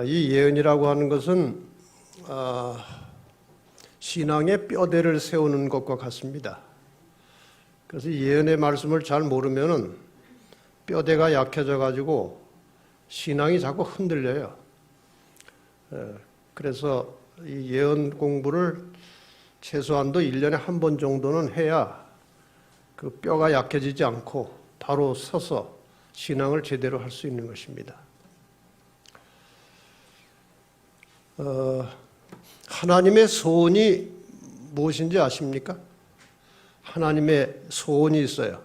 이 예언이라고 하는 것은 신앙의 뼈대를 세우는 것과 같습니다. 그래서 예언의 말씀을 잘 모르면은 뼈대가 약해져 가지고 신앙이 자꾸 흔들려요. 그래서 이 예언 공부를 최소한도 1년에 한 번 정도는 해야 그 뼈가 약해지지 않고 바로 서서 신앙을 제대로 할 수 있는 것입니다. 하나님의 소원이 무엇인지 아십니까? 하나님의 소원이 있어요.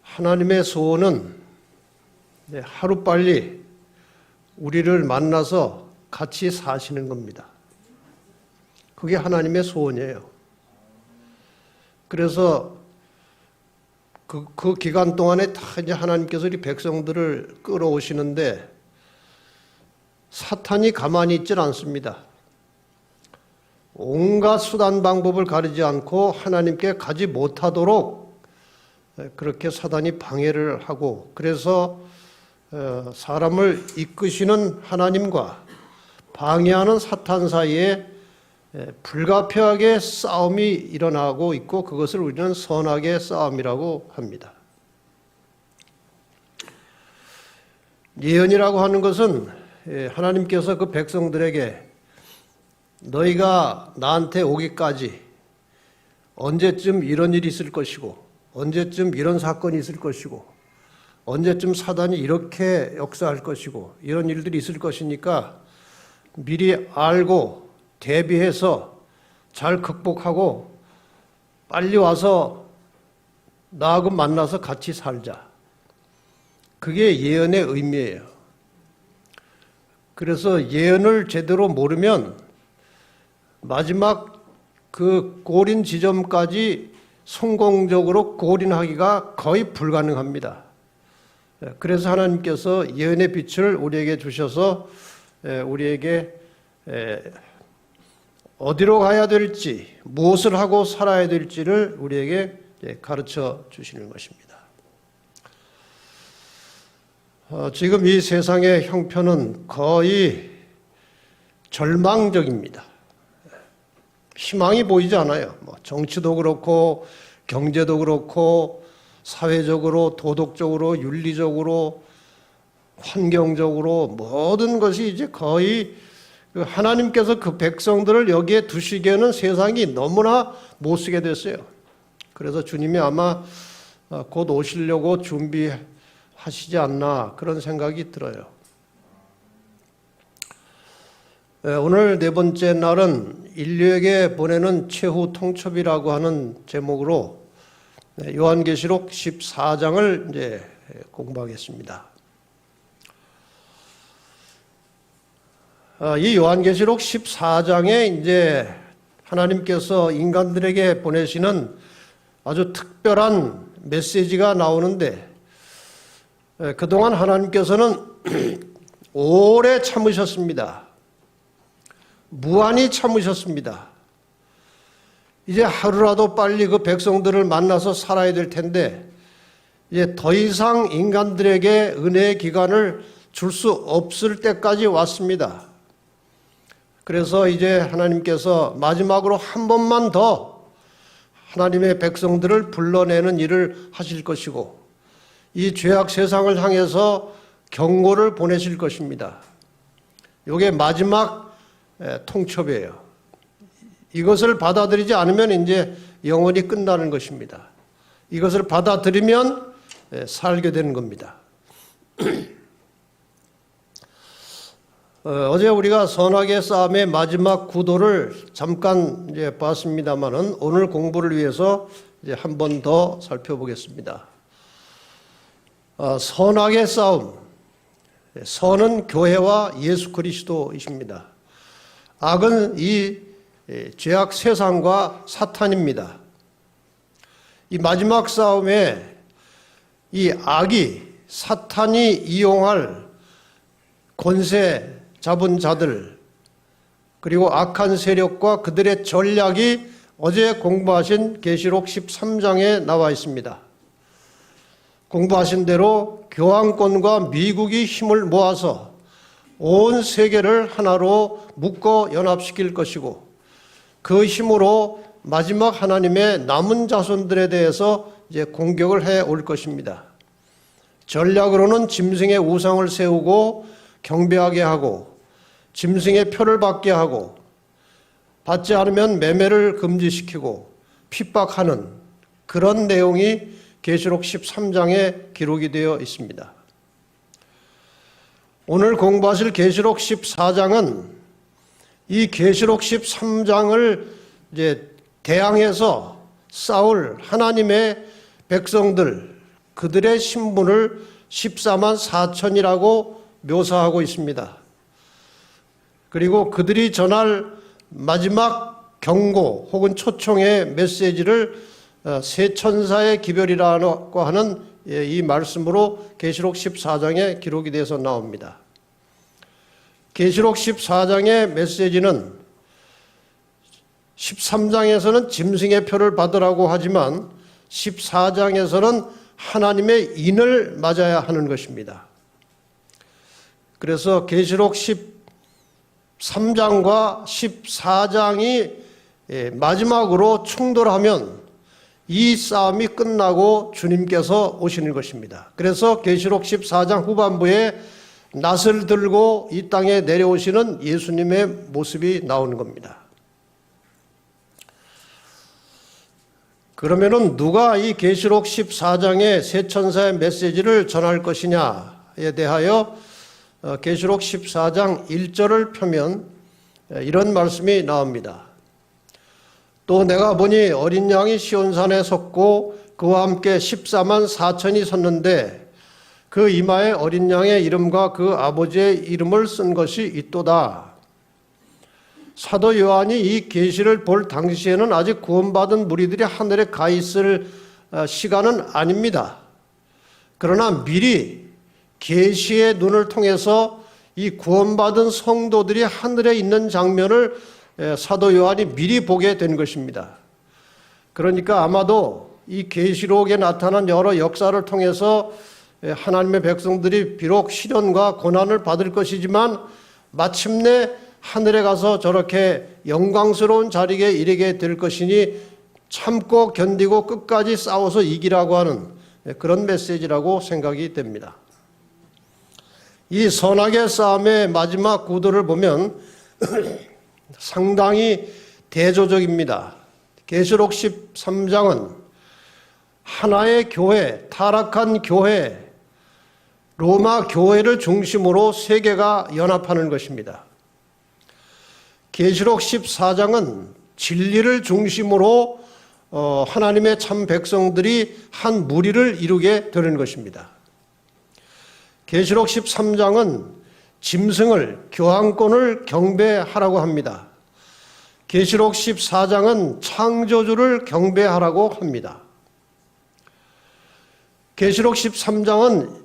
하나님의 소원은 하루빨리 우리를 만나서 같이 사시는 겁니다. 그게 하나님의 소원이에요. 그래서 그 기간 동안에 다 이제 하나님께서 우리 백성들을 끌어오시는데 사탄이 가만히 있질 않습니다. 온갖 수단 방법을 가리지 않고 하나님께 가지 못하도록 그렇게 사단이 방해를 하고, 그래서 사람을 이끄시는 하나님과 방해하는 사탄 사이에 불가피하게 싸움이 일어나고 있고, 그것을 우리는 선악의 싸움이라고 합니다. 예언이라고 하는 것은 하나님께서 그 백성들에게 너희가 나한테 오기까지 언제쯤 이런 일이 있을 것이고, 언제쯤 이런 사건이 있을 것이고, 언제쯤 사단이 이렇게 역사할 것이고, 이런 일들이 있을 것이니까 미리 알고 대비해서 잘 극복하고 빨리 와서 나하고 만나서 같이 살자. 그게 예언의 의미예요. 그래서 예언을 제대로 모르면 마지막 그 골인 지점까지 성공적으로 골인하기가 거의 불가능합니다. 그래서 하나님께서 예언의 빛을 우리에게 주셔서 우리에게 어디로 가야 될지, 무엇을 하고 살아야 될지를 우리에게 가르쳐 주시는 것입니다. 지금 이 세상의 형편은 거의 절망적입니다. 희망이 보이지 않아요. 정치도 그렇고 경제도 그렇고 사회적으로, 도덕적으로, 윤리적으로, 환경적으로 모든 것이 이제 거의 하나님께서 그 백성들을 여기에 두시기에는 세상이 너무나 못쓰게 됐어요. 그래서 주님이 아마 곧 오시려고 준비하시지 않나 그런 생각이 들어요. 오늘 네 번째 날은 인류에게 보내는 최후 통첩이라고 하는 제목으로 요한계시록 14장을 이제 공부하겠습니다. 이 요한계시록 14장에 이제 하나님께서 인간들에게 보내시는 아주 특별한 메시지가 나오는데, 그동안 하나님께서는 오래 참으셨습니다. 무한히 참으셨습니다. 이제 하루라도 빨리 그 백성들을 만나서 살아야 될 텐데, 이제 더 이상 인간들에게 은혜의 기간을 줄 수 없을 때까지 왔습니다. 그래서 이제 하나님께서 마지막으로 한 번만 더 하나님의 백성들을 불러내는 일을 하실 것이고, 이 죄악 세상을 향해서 경고를 보내실 것입니다. 이게 마지막 통첩이에요. 이것을 받아들이지 않으면 이제 영원히 끝나는 것입니다. 이것을 받아들이면 살게 되는 겁니다. 어제 우리가 선악의 싸움의 마지막 구도를 잠깐 이제 봤습니다만은 오늘 공부를 위해서 이제 한 번 더 살펴보겠습니다. 선악의 싸움. 선은 교회와 예수 그리스도이십니다. 악은 이 죄악 세상과 사탄입니다. 이 마지막 싸움에 이 악이, 사탄이 이용할 권세 잡은 자들, 그리고 악한 세력과 그들의 전략이 어제 공부하신 계시록 13장에 나와 있습니다. 공부하신 대로 교황권과 미국이 힘을 모아서 온 세계를 하나로 묶어 연합시킬 것이고 그 힘으로 마지막 하나님의 남은 자손들에 대해서 이제 공격을 해 올 것입니다. 전략으로는 짐승의 우상을 세우고 경배하게 하고 짐승의 표를 받게 하고 받지 않으면 매매를 금지시키고 핍박하는 그런 내용이 계시록 13장에 기록이 되어 있습니다. 오늘 공부하실 계시록 14장은 이 계시록 13장을 이제 대항해서 싸울 하나님의 백성들, 그들의 신분을 14만 4천이라고 묘사하고 있습니다. 그리고 그들이 전할 마지막 경고 혹은 초청의 메시지를 세 천사의 기별이라고 하는 이 말씀으로 계시록 14장에 기록이 돼서 나옵니다. 계시록 14장의 메시지는 13장에서는 짐승의 표를 받으라고 하지만 14장에서는 하나님의 인을 맞아야 하는 것입니다. 그래서 계시록 13장과 14장이 마지막으로 충돌하면 이 싸움이 끝나고 주님께서 오시는 것입니다. 그래서 계시록 14장 후반부에 낫을 들고 이 땅에 내려오시는 예수님의 모습이 나오는 겁니다. 그러면은 누가 이 계시록 14장의 세 천사의 메시지를 전할 것이냐에 대하여 계시록 14장 1절을 펴면 이런 말씀이 나옵니다. 또 내가 보니 어린 양이 시온산에 섰고 그와 함께 14만 4천이 섰는데 그 이마에 어린 양의 이름과 그 아버지의 이름을 쓴 것이 있도다. 사도 요한이 이 계시를 볼 당시에는 아직 구원받은 무리들이 하늘에 가 있을 시간은 아닙니다. 그러나 미리 계시의 눈을 통해서 이 구원받은 성도들이 하늘에 있는 장면을 사도 요한이 미리 보게 된 것입니다. 그러니까 아마도 이 계시록에 나타난 여러 역사를 통해서 하나님의 백성들이 비록 시련과 고난을 받을 것이지만 마침내 하늘에 가서 저렇게 영광스러운 자리에 이르게 될 것이니 참고 견디고 끝까지 싸워서 이기라고 하는 그런 메시지라고 생각이 됩니다. 이 선악의 싸움의 마지막 구도를 보면 상당히 대조적입니다. 계시록 13장은 하나의 교회, 타락한 교회, 로마 교회를 중심으로 세계가 연합하는 것입니다. 계시록 14장은 진리를 중심으로 하나님의 참 백성들이 한 무리를 이루게 되는 것입니다. 계시록 13장은 짐승을, 교황권을 경배하라고 합니다. 계시록 14장은 창조주를 경배하라고 합니다. 계시록 13장은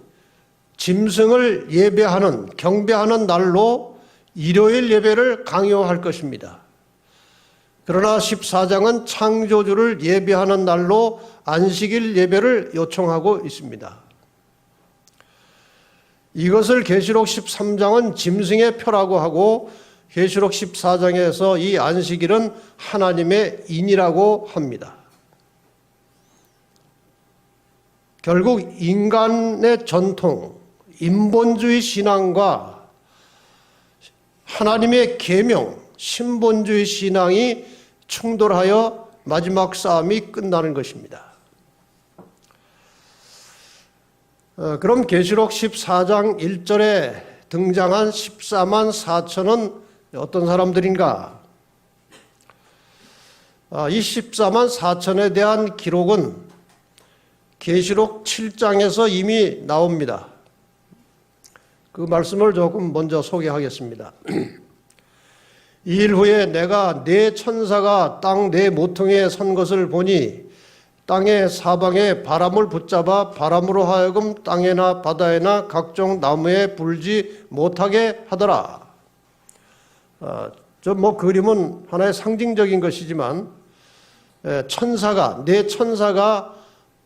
짐승을 예배하는, 경배하는 날로 일요일 예배를 강요할 것입니다. 그러나 14장은 창조주를 예배하는 날로 안식일 예배를 요청하고 있습니다. 이것을 계시록 13장은 짐승의 표라고 하고 계시록 14장에서 이 안식일은 하나님의 인이라고 합니다. 결국 인간의 전통, 인본주의 신앙과 하나님의 계명, 신본주의 신앙이 충돌하여 마지막 싸움이 끝나는 것입니다. 그럼 계시록 14장 1절에 등장한 14만 4천은 어떤 사람들인가? 이 14만 4천에 대한 기록은 계시록 7장에서 이미 나옵니다. 그 말씀을 조금 먼저 소개하겠습니다. 이 일 후에 내가 네 천사가 땅 네 모퉁이에 선 것을 보니 땅의 사방에 바람을 붙잡아 바람으로 하여금 땅에나 바다에나 각종 나무에 불지 못하게 하더라. 그림은 하나의 상징적인 것이지만 네 천사가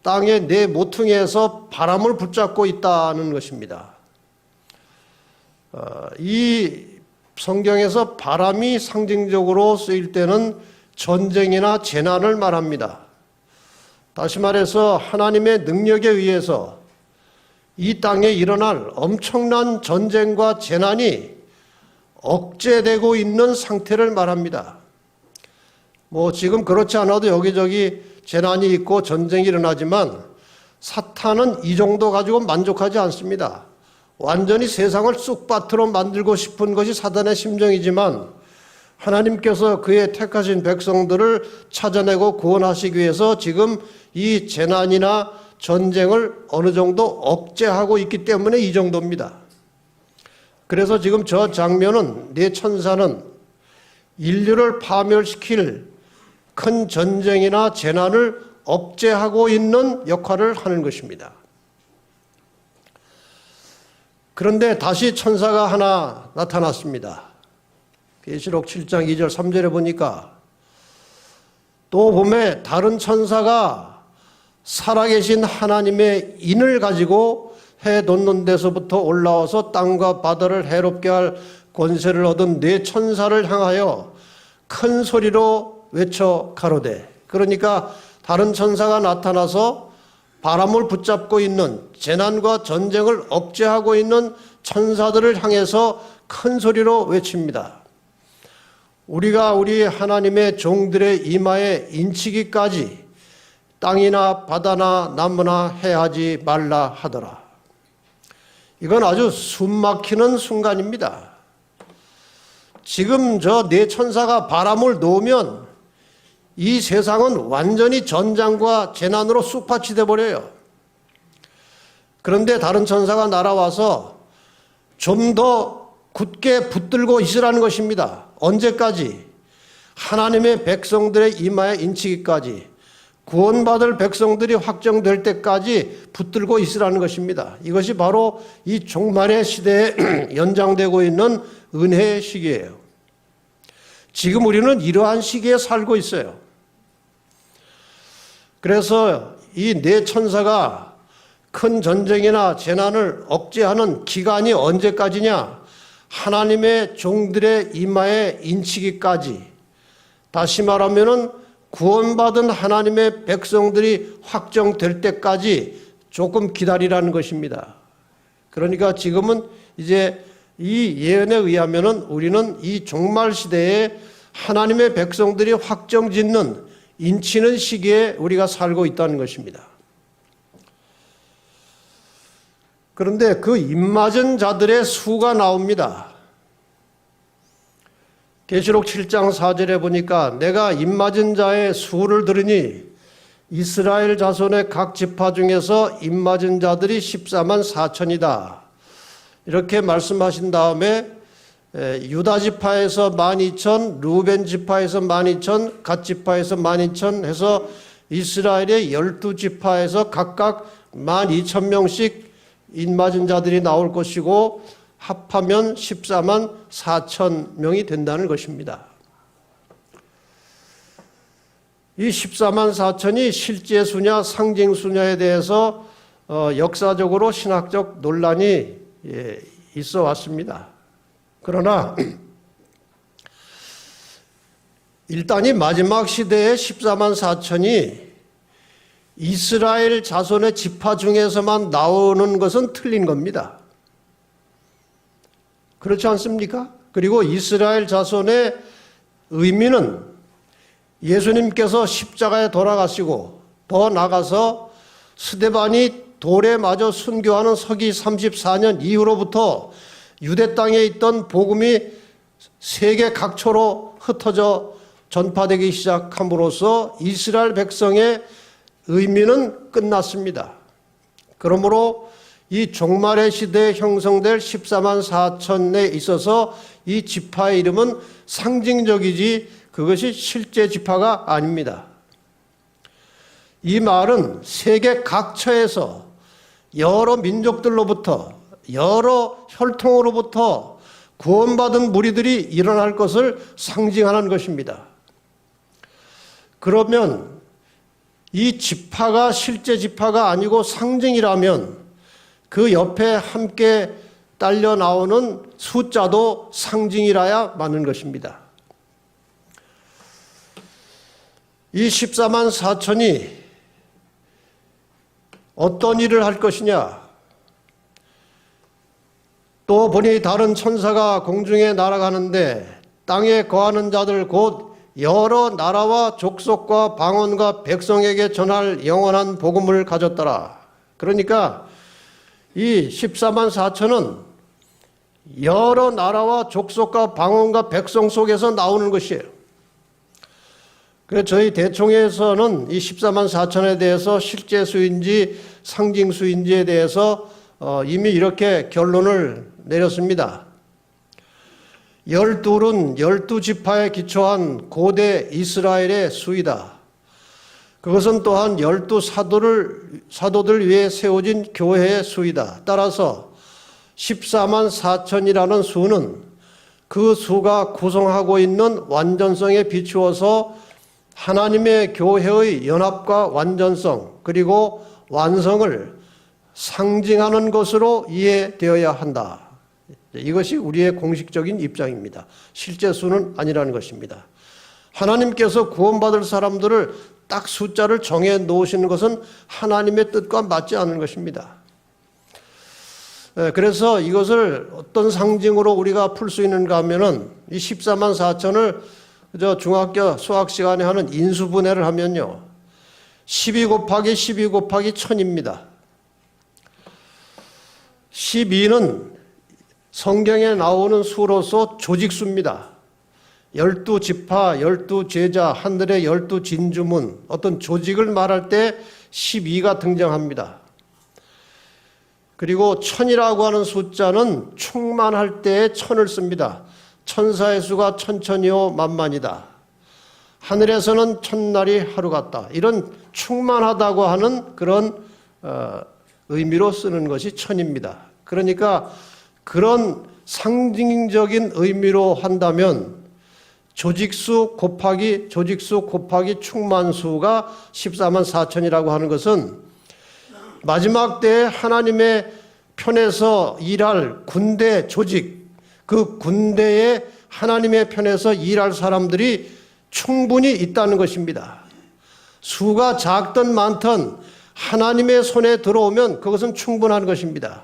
땅의 네 모퉁이에서 바람을 붙잡고 있다는 것입니다. 이 성경에서 바람이 상징적으로 쓰일 때는 전쟁이나 재난을 말합니다. 다시 말해서 하나님의 능력에 의해서 이 땅에 일어날 엄청난 전쟁과 재난이 억제되고 있는 상태를 말합니다. 지금 그렇지 않아도 여기저기 재난이 있고 전쟁이 일어나지만 사탄은 이 정도 가지고 만족하지 않습니다. 완전히 세상을 쑥밭으로 만들고 싶은 것이 사단의 심정이지만 하나님께서 그의 택하신 백성들을 찾아내고 구원하시기 위해서 지금 이 재난이나 전쟁을 어느 정도 억제하고 있기 때문에 이 정도입니다. 그래서 지금 저 장면은 네 천사는 인류를 파멸시킬 큰 전쟁이나 재난을 억제하고 있는 역할을 하는 것입니다. 그런데 다시 천사가 하나 나타났습니다. 계시록 7장 2절 3절에 보니까 또 봄에 다른 천사가 살아계신 하나님의 인을 가지고 해 돋는 데서부터 올라와서 땅과 바다를 해롭게 할 권세를 얻은 네 천사를 향하여 큰 소리로 외쳐 가로되. 그러니까 다른 천사가 나타나서 바람을 붙잡고 있는 재난과 전쟁을 억제하고 있는 천사들을 향해서 큰 소리로 외칩니다. 우리가 우리 하나님의 종들의 이마에 인치기까지 땅이나 바다나 나무나 해하지 말라 하더라. 이건 아주 숨막히는 순간입니다. 지금 저 네 천사가 바람을 놓으면 이 세상은 완전히 전장과 재난으로 쑥밭이 돼버려요. 그런데 다른 천사가 날아와서 좀 더 굳게 붙들고 있으라는 것입니다. 언제까지? 하나님의 백성들의 이마에 인치기까지, 구원받을 백성들이 확정될 때까지 붙들고 있으라는 것입니다. 이것이 바로 이 종말의 시대에 연장되고 있는 은혜의 시기예요. 지금 우리는 이러한 시기에 살고 있어요. 그래서 이 네 천사가 큰 전쟁이나 재난을 억제하는 기간이 언제까지냐? 하나님의 종들의 이마에 인치기까지, 다시 말하면은 구원받은 하나님의 백성들이 확정될 때까지 조금 기다리라는 것입니다. 그러니까 지금은 이제 이 예언에 의하면은 우리는 이 종말 시대에 하나님의 백성들이 확정짓는 인치는 시기에 우리가 살고 있다는 것입니다. 그런데 그 입맞은 자들의 수가 나옵니다. 계시록 7장 4절에 보니까 내가 입맞은 자의 수를 들으니 이스라엘 자손의 각 지파 중에서 입맞은 자들이 14만 4천이다. 이렇게 말씀하신 다음에 유다 지파에서 12,000, 루벤 지파에서 12,000, 갓 지파에서 12,000 해서 이스라엘의 12지파에서 각각 12,000명씩 입맞은 자들이 나올 것이고 합하면 14만 4천 명이 된다는 것입니다. 이 14만 4천이 실제 수냐 상징 수냐에 대해서 역사적으로 신학적 논란이 있어 왔습니다. 그러나 일단 이 마지막 시대의 14만 4천이 이스라엘 자손의 지파 중에서만 나오는 것은 틀린 겁니다. 그렇지 않습니까? 그리고 이스라엘 자손의 의미는 예수님께서 십자가에 돌아가시고 더 나아가서 스데반이 돌에 맞아 순교하는 서기 34년 이후로부터 유대 땅에 있던 복음이 세계 각처로 흩어져 전파되기 시작함으로써 이스라엘 백성의 의미는 끝났습니다. 그러므로 이 종말의 시대에 형성될 14만 4천에 있어서 이 지파의 이름은 상징적이지 그것이 실제 지파가 아닙니다. 이 말은 세계 각처에서 여러 민족들로부터 여러 혈통으로부터 구원받은 무리들이 일어날 것을 상징하는 것입니다. 그러면 이 지파가 실제 지파가 아니고 상징이라면 그 옆에 함께 딸려 나오는 숫자도 상징이라야 맞는 것입니다. 이 14만 4천이 어떤 일을 할 것이냐? 또 보니 다른 천사가 공중에 날아가는데 땅에 거하는 자들 곧 여러 나라와 족속과 방언과 백성에게 전할 영원한 복음을 가졌더라. 그러니까 이 14만 4천은 여러 나라와 족속과 방언과 백성 속에서 나오는 것이에요. 그래서 저희 대총회에서는 이 14만 4천에 대해서 실제 수인지 상징 수인지에 대해서 이미 이렇게 결론을 내렸습니다. 12은 12지파에 기초한 고대 이스라엘의 수이다. 그것은 또한 12사도들 위해 세워진 교회의 수이다. 따라서 14만 4천이라는 수는 그 수가 구성하고 있는 완전성에 비추어서 하나님의 교회의 연합과 완전성 그리고 완성을 상징하는 것으로 이해되어야 한다. 이것이 우리의 공식적인 입장입니다. 실제 수는 아니라는 것입니다. 하나님께서 구원받을 사람들을 딱 숫자를 정해 놓으시는 것은 하나님의 뜻과 맞지 않는 것입니다. 그래서 이것을 어떤 상징으로 우리가 풀 수 있는가 하면은 이 14만 4천을 중학교 수학 시간에 하는 인수분해를 하면요. 12 곱하기 12 곱하기 1000입니다. 12는 성경에 나오는 수로서 조직수입니다. 12지파, 12제자, 하늘의 12진주문, 어떤 조직을 말할 때 12가 등장합니다. 그리고 1000이라고 하는 숫자는 충만할 때에 1000을 씁니다. 천사의 수가 천천히요 만만이다. 하늘에서는 첫날이 하루 같다. 이런 충만하다고 하는 그런 의미로 쓰는 것이 1000입니다. 그러니까 그런 상징적인 의미로 한다면 조직수 곱하기 충만수가 14만 4천이라고 하는 것은 마지막 때에 하나님의 편에서 일할 군대 조직, 그 군대에 하나님의 편에서 일할 사람들이 충분히 있다는 것입니다. 수가 작든 많든 하나님의 손에 들어오면 그것은 충분한 것입니다.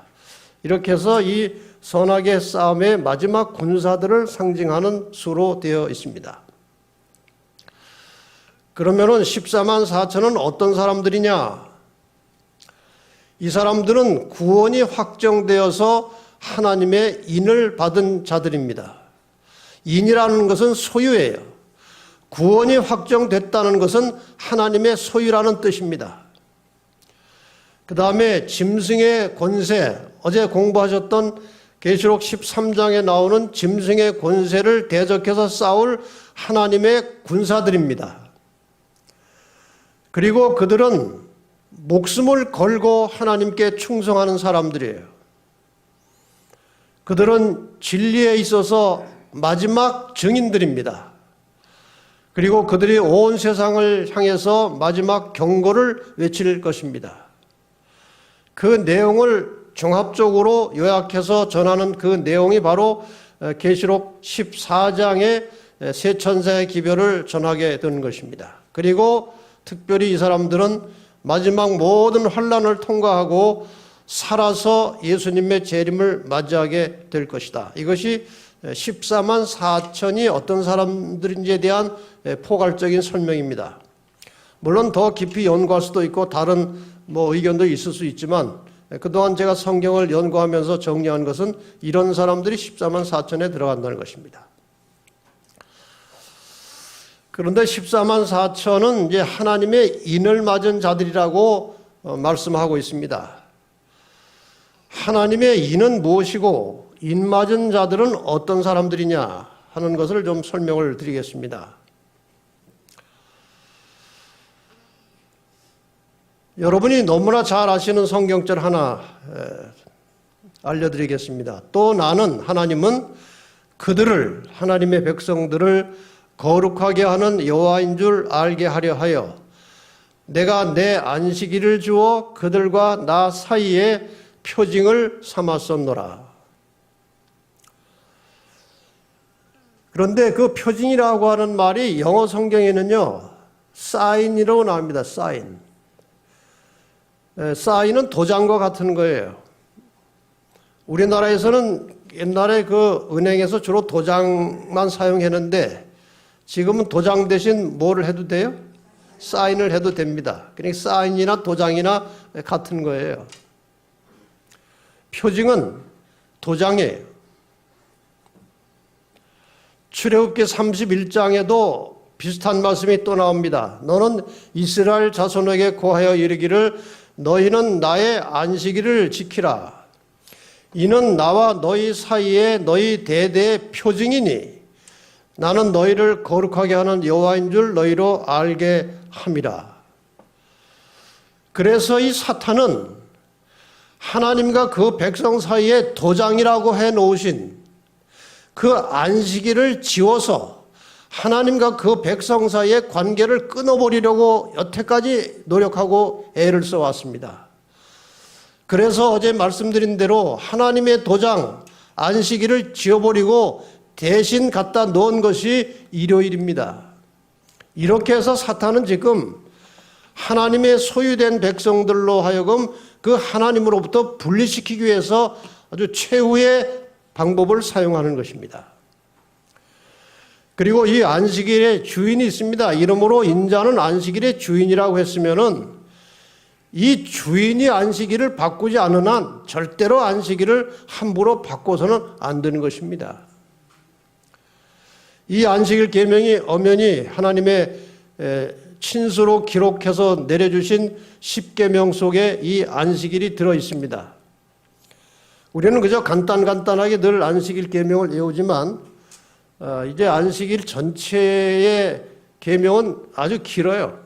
이렇게 해서 이 선악의 싸움의 마지막 군사들을 상징하는 수로 되어 있습니다. 그러면은 14만 4천은 어떤 사람들이냐? 이 사람들은 구원이 확정되어서 하나님의 인을 받은 자들입니다. 인이라는 것은 소유예요. 구원이 확정됐다는 것은 하나님의 소유라는 뜻입니다. 그 다음에 짐승의 권세, 어제 공부하셨던 계시록 13장에 나오는 짐승의 권세를 대적해서 싸울 하나님의 군사들입니다. 그리고 그들은 목숨을 걸고 하나님께 충성하는 사람들이에요. 그들은 진리에 있어서 마지막 증인들입니다. 그리고 그들이 온 세상을 향해서 마지막 경고를 외칠 것입니다. 그 내용을 종합적으로 요약해서 전하는 그 내용이 바로 계시록 14장의 세 천사의 기별을 전하게 된 것입니다. 그리고 특별히 이 사람들은 마지막 모든 환난을 통과하고 살아서 예수님의 재림을 맞이하게 될 것이다. 이것이 14만 4천이 어떤 사람들인지에 대한 포괄적인 설명입니다. 물론 더 깊이 연구할 수도 있고 다른 의견도 있을 수 있지만 그동안 제가 성경을 연구하면서 정리한 것은 이런 사람들이 14만 4천에 들어간다는 것입니다. 그런데 14만 4천은 이제 하나님의 인을 맞은 자들이라고 말씀하고 있습니다. 하나님의 인은 무엇이고 인 맞은 자들은 어떤 사람들이냐 하는 것을 좀 설명을 드리겠습니다. 여러분이 너무나 잘 아시는 성경절 하나 알려드리겠습니다. 또 나는 하나님은 그들을 하나님의 백성들을 거룩하게 하는 여호와인 줄 알게 하려 하여 내가 내 안식일을 주어 그들과 나 사이에 표징을 삼았었노라. 그런데 그 표징이라고 하는 말이 영어 성경에는요, 사인이라고 나옵니다. 사인. 사인은 도장과 같은 거예요. 우리나라에서는 옛날에 그 은행에서 주로 도장만 사용했는데 지금은 도장 대신 뭐를 해도 돼요? 사인을 해도 됩니다. 그러니까 사인이나 도장이나 같은 거예요. 표징은 도장이에요. 출애굽기 31장에도 비슷한 말씀이 또 나옵니다. 너는 이스라엘 자손에게 고하여 이르기를 너희는 나의 안식일을 지키라. 이는 나와 너희 사이에 너희 대대의 표징이니 나는 너희를 거룩하게 하는 여호와인 줄 너희로 알게 함이라. 그래서 이 사탄은 하나님과 그 백성 사이에 도장이라고 해놓으신 그 안식일을 지워서 하나님과 그 백성 사이의 관계를 끊어버리려고 여태까지 노력하고 애를 써왔습니다. 그래서 어제 말씀드린 대로 하나님의 도장, 안식일을 지워버리고 대신 갖다 놓은 것이 일요일입니다. 이렇게 해서 사탄은 지금 하나님의 소유된 백성들로 하여금 그 하나님으로부터 분리시키기 위해서 아주 최후의 방법을 사용하는 것입니다. 그리고 이 안식일의 주인이 있습니다. 이러므로 인자는 안식일의 주인이라고 했으면은 이 주인이 안식일을 바꾸지 않은 한 절대로 안식일을 함부로 바꿔서는 안 되는 것입니다. 이 안식일 계명이 엄연히 하나님의 친수로 기록해서 내려주신 십계명 속에 이 안식일이 들어 있습니다. 우리는 그저 간단하게 늘 안식일 계명을 외우지만 이제 안식일 전체의 계명은 아주 길어요.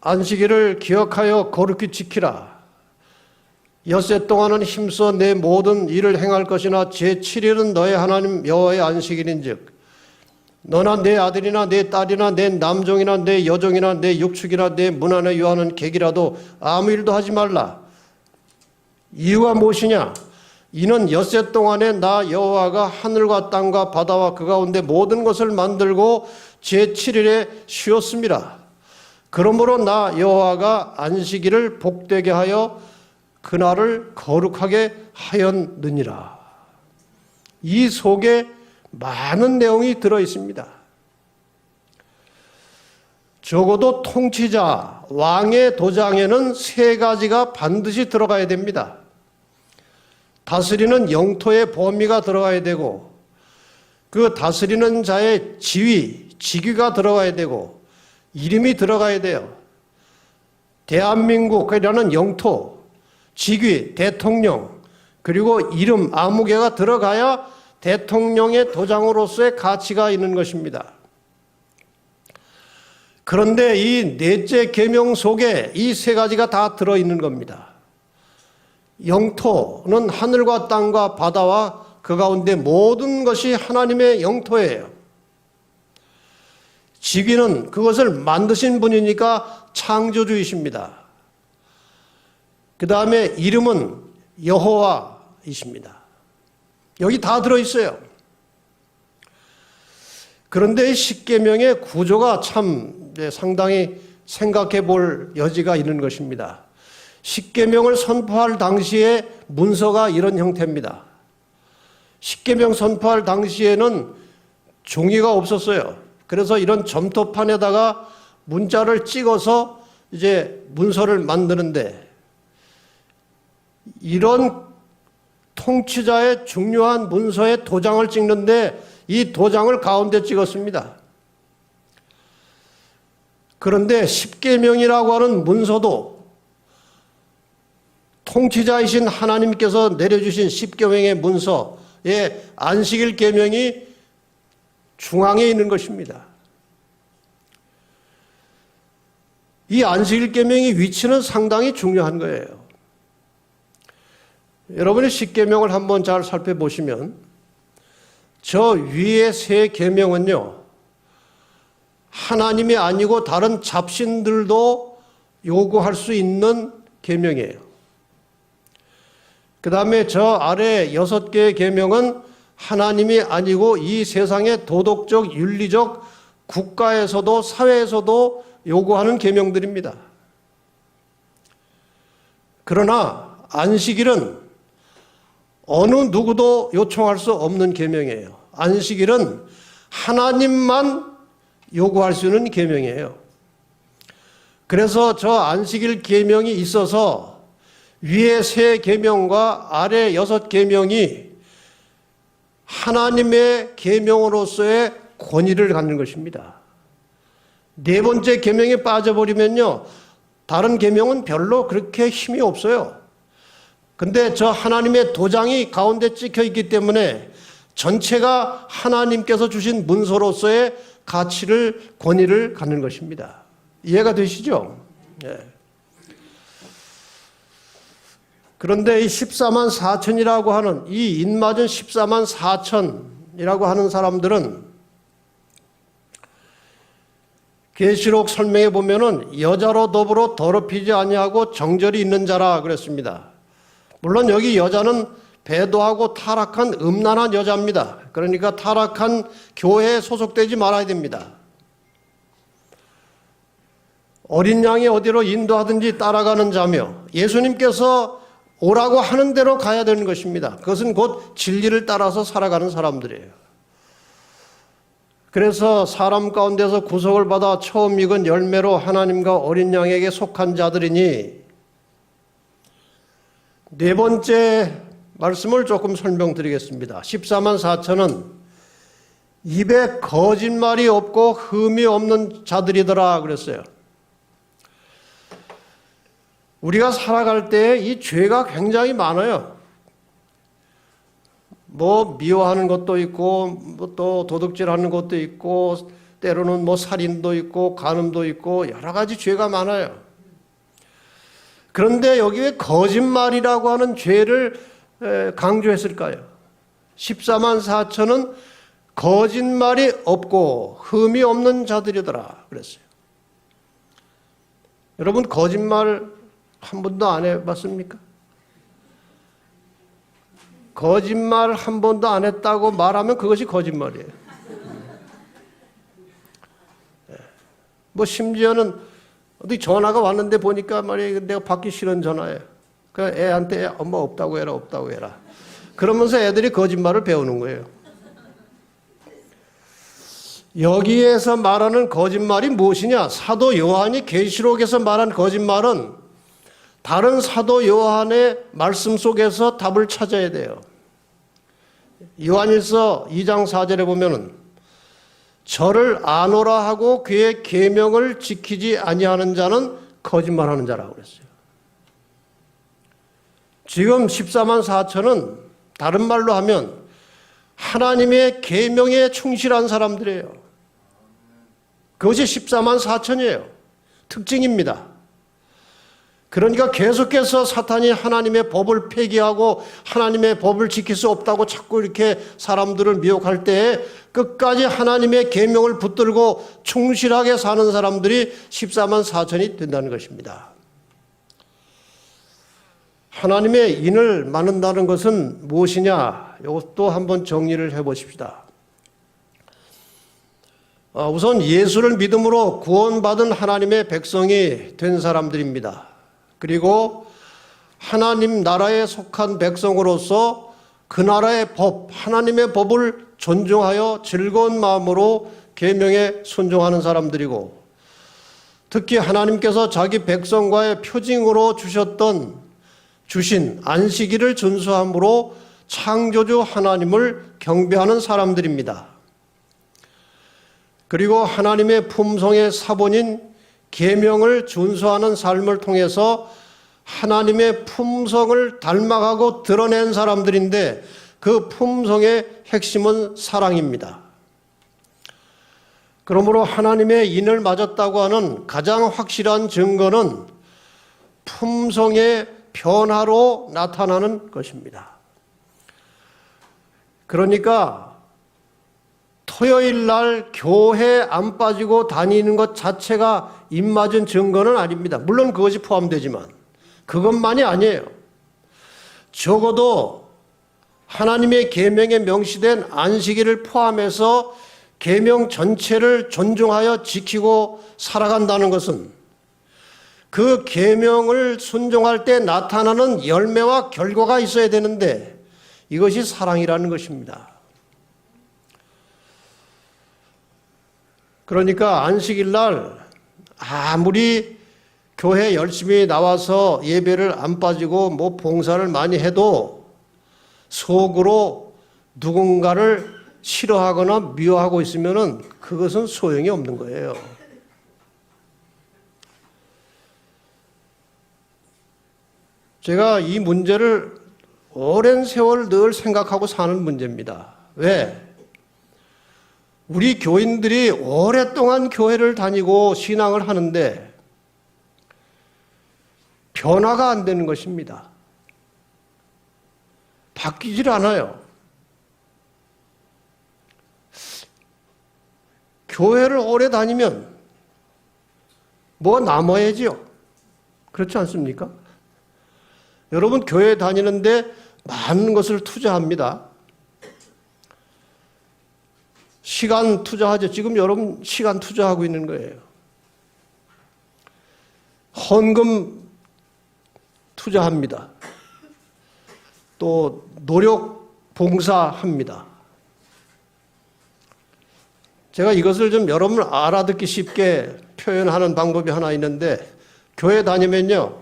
안식일을 기억하여 거룩히 지키라. 엿새 동안은 힘써 내 모든 일을 행할 것이나 제7일은 너의 하나님 여호와의 안식일인즉 너나 내 아들이나 내 딸이나 내 남종이나 내 여종이나 내 육축이나 내 문 안에 유하는 객이라도 아무 일도 하지 말라. 이유가 무엇이냐? 이는 엿새 동안에 나 여호와가 하늘과 땅과 바다와 그 가운데 모든 것을 만들고 제7일에 쉬었습니다. 그러므로 나 여호와가 안식일을 복되게 하여 그날을 거룩하게 하였느니라. 이 속에 많은 내용이 들어 있습니다. 적어도 통치자, 왕의 도장에는 3가지가 반드시 들어가야 됩니다. 다스리는 영토의 범위가 들어가야 되고, 그 다스리는 자의 지위, 직위가 들어가야 되고, 이름이 들어가야 돼요. 대한민국이라는 영토, 직위, 대통령, 그리고 이름, 아무개가 들어가야 대통령의 도장으로서의 가치가 있는 것입니다. 그런데 이 넷째 계명 속에 이 3가지가 다 들어있는 겁니다. 영토는 하늘과 땅과 바다와 그 가운데 모든 것이 하나님의 영토예요. 직위는 그것을 만드신 분이니까 창조주이십니다. 그 다음에 이름은 여호와이십니다. 여기 다 들어있어요. 그런데 십계명의 구조가 참 상당히 생각해 볼 여지가 있는 것입니다. 십계명을 선포할 당시에 문서가 이런 형태입니다. 십계명 선포할 당시에는 종이가 없었어요. 그래서 이런 점토판에다가 문자를 찍어서 이제 문서를 만드는데, 이런 통치자의 중요한 문서에 도장을 찍는데 이 도장을 가운데 찍었습니다. 그런데 십계명이라고 하는 문서도 통치자이신 하나님께서 내려주신 십계명의 문서의 안식일 계명이 중앙에 있는 것입니다. 이 안식일 계명의 위치는 상당히 중요한 거예요. 여러분이 십계명을 한번 잘 살펴보시면 저 위에 3 계명은요, 하나님이 아니고 다른 잡신들도 요구할 수 있는 계명이에요. 그 다음에 저 아래 6개의 계명은 하나님이 아니고 이 세상의 도덕적, 윤리적, 국가에서도 사회에서도 요구하는 계명들입니다. 그러나 안식일은 어느 누구도 요청할 수 없는 계명이에요. 안식일은 하나님만 요구할 수 있는 계명이에요. 그래서 저 안식일 계명이 있어서 위에 3계명과 아래 6계명이 하나님의 계명으로서의 권위를 갖는 것입니다. 4번째 계명에 빠져버리면요, 다른 계명은 별로 그렇게 힘이 없어요. 근데 저 하나님의 도장이 가운데 찍혀 있기 때문에 전체가 하나님께서 주신 문서로서의 가치를, 권위를 갖는 것입니다. 이해가 되시죠? 예. 그런데 이 14만 4천이라고 하는, 이 입맞은 14만 4천이라고 하는 사람들은 계시록 설명해 보면은 여자로 더불어 더럽히지 아니하고 정절이 있는 자라 그랬습니다. 물론 여기 여자는 배도하고 타락한 음란한 여자입니다. 그러니까 타락한 교회에 소속되지 말아야 됩니다. 어린 양이 어디로 인도하든지 따라가는 자며 예수님께서 오라고 하는 대로 가야 되는 것입니다. 그것은 곧 진리를 따라서 살아가는 사람들이에요. 그래서 사람 가운데서 구속을 받아 처음 익은 열매로 하나님과 어린 양에게 속한 자들이니, 4번째 말씀을 조금 설명드리겠습니다. 14만 4천은 입에 거짓말이 없고 흠이 없는 자들이더라 그랬어요. 우리가 살아갈 때 이 죄가 굉장히 많아요. 뭐 미워하는 것도 있고, 뭐 또 도둑질하는 것도 있고, 때로는 뭐 살인도 있고, 간음도 있고, 여러 가지 죄가 많아요. 그런데 여기 왜 거짓말이라고 하는 죄를 강조했을까요? 14만 4천은 거짓말이 없고 흠이 없는 자들이더라 그랬어요. 여러분, 거짓말 한 번도 안 해봤습니까? 거짓말 한 번도 안 했다고 말하면 그것이 거짓말이에요. 뭐 심지어는 어디 전화가 왔는데 보니까 말이에요, 내가 받기 싫은 전화예요. 그 애한테 엄마 없다고 해라, 없다고 해라. 그러면서 애들이 거짓말을 배우는 거예요. 여기에서 말하는 거짓말이 무엇이냐? 사도 요한이 계시록에서 말한 거짓말은 다른 사도 요한의 말씀 속에서 답을 찾아야 돼요. 요한일서 2장 4절에 보면은 저를 아노라 하고 그의 계명을 지키지 아니하는 자는 거짓말하는 자라고 그랬어요. 지금 14만 4천은 다른 말로 하면 하나님의 계명에 충실한 사람들이에요. 그것이 14만 4천이에요. 특징입니다. 그러니까 계속해서 사탄이 하나님의 법을 폐기하고 하나님의 법을 지킬 수 없다고 자꾸 이렇게 사람들을 미혹할 때에 끝까지 하나님의 계명을 붙들고 충실하게 사는 사람들이 14만 4천이 된다는 것입니다. 하나님의 인을 만든다는 것은 무엇이냐? 이것도 한번 정리를 해보십시다. 우선 예수를 믿음으로 구원받은 하나님의 백성이 된 사람들입니다. 그리고 하나님 나라에 속한 백성으로서 그 나라의 법, 하나님의 법을 존중하여 즐거운 마음으로 계명에 순종하는 사람들이고, 특히 하나님께서 자기 백성과의 표징으로 주신 안식일을 준수함으로 창조주 하나님을 경배하는 사람들입니다. 그리고 하나님의 품성의 사본인 계명을 준수하는 삶을 통해서 하나님의 품성을 닮아가고 드러낸 사람들인데, 그 품성의 핵심은 사랑입니다. 그러므로 하나님의 인을 맞았다고 하는 가장 확실한 증거는 품성의 변화로 나타나는 것입니다. 그러니까 토요일 날 교회 안 빠지고 다니는 것 자체가 입맞은 증거는 아닙니다. 물론 그것이 포함되지만 그것만이 아니에요. 적어도 하나님의 계명에 명시된 안식일을 포함해서 계명 전체를 존중하여 지키고 살아간다는 것은 그 계명을 순종할 때 나타나는 열매와 결과가 있어야 되는데 이것이 사랑이라는 것입니다. 그러니까 안식일 날 아무리 교회 열심히 나와서 예배를 안 빠지고 뭐 봉사를 많이 해도 속으로 누군가를 싫어하거나 미워하고 있으면은 그것은 소용이 없는 거예요. 제가 이 문제를 오랜 세월 늘 생각하고 사는 문제입니다. 왜? 우리 교인들이 오랫동안 교회를 다니고 신앙을 하는데 변화가 안 되는 것입니다. 바뀌질 않아요. 교회를 오래 다니면 뭐 남아야지요. 그렇지 않습니까? 여러분 교회 다니는데 많은 것을 투자합니다. 시간 투자하죠. 지금 여러분 시간 투자하고 있는 거예요. 헌금 투자합니다. 또 노력 봉사합니다. 제가 이것을 좀 여러분 알아듣기 쉽게 표현하는 방법이 하나 있는데 교회 다니면요.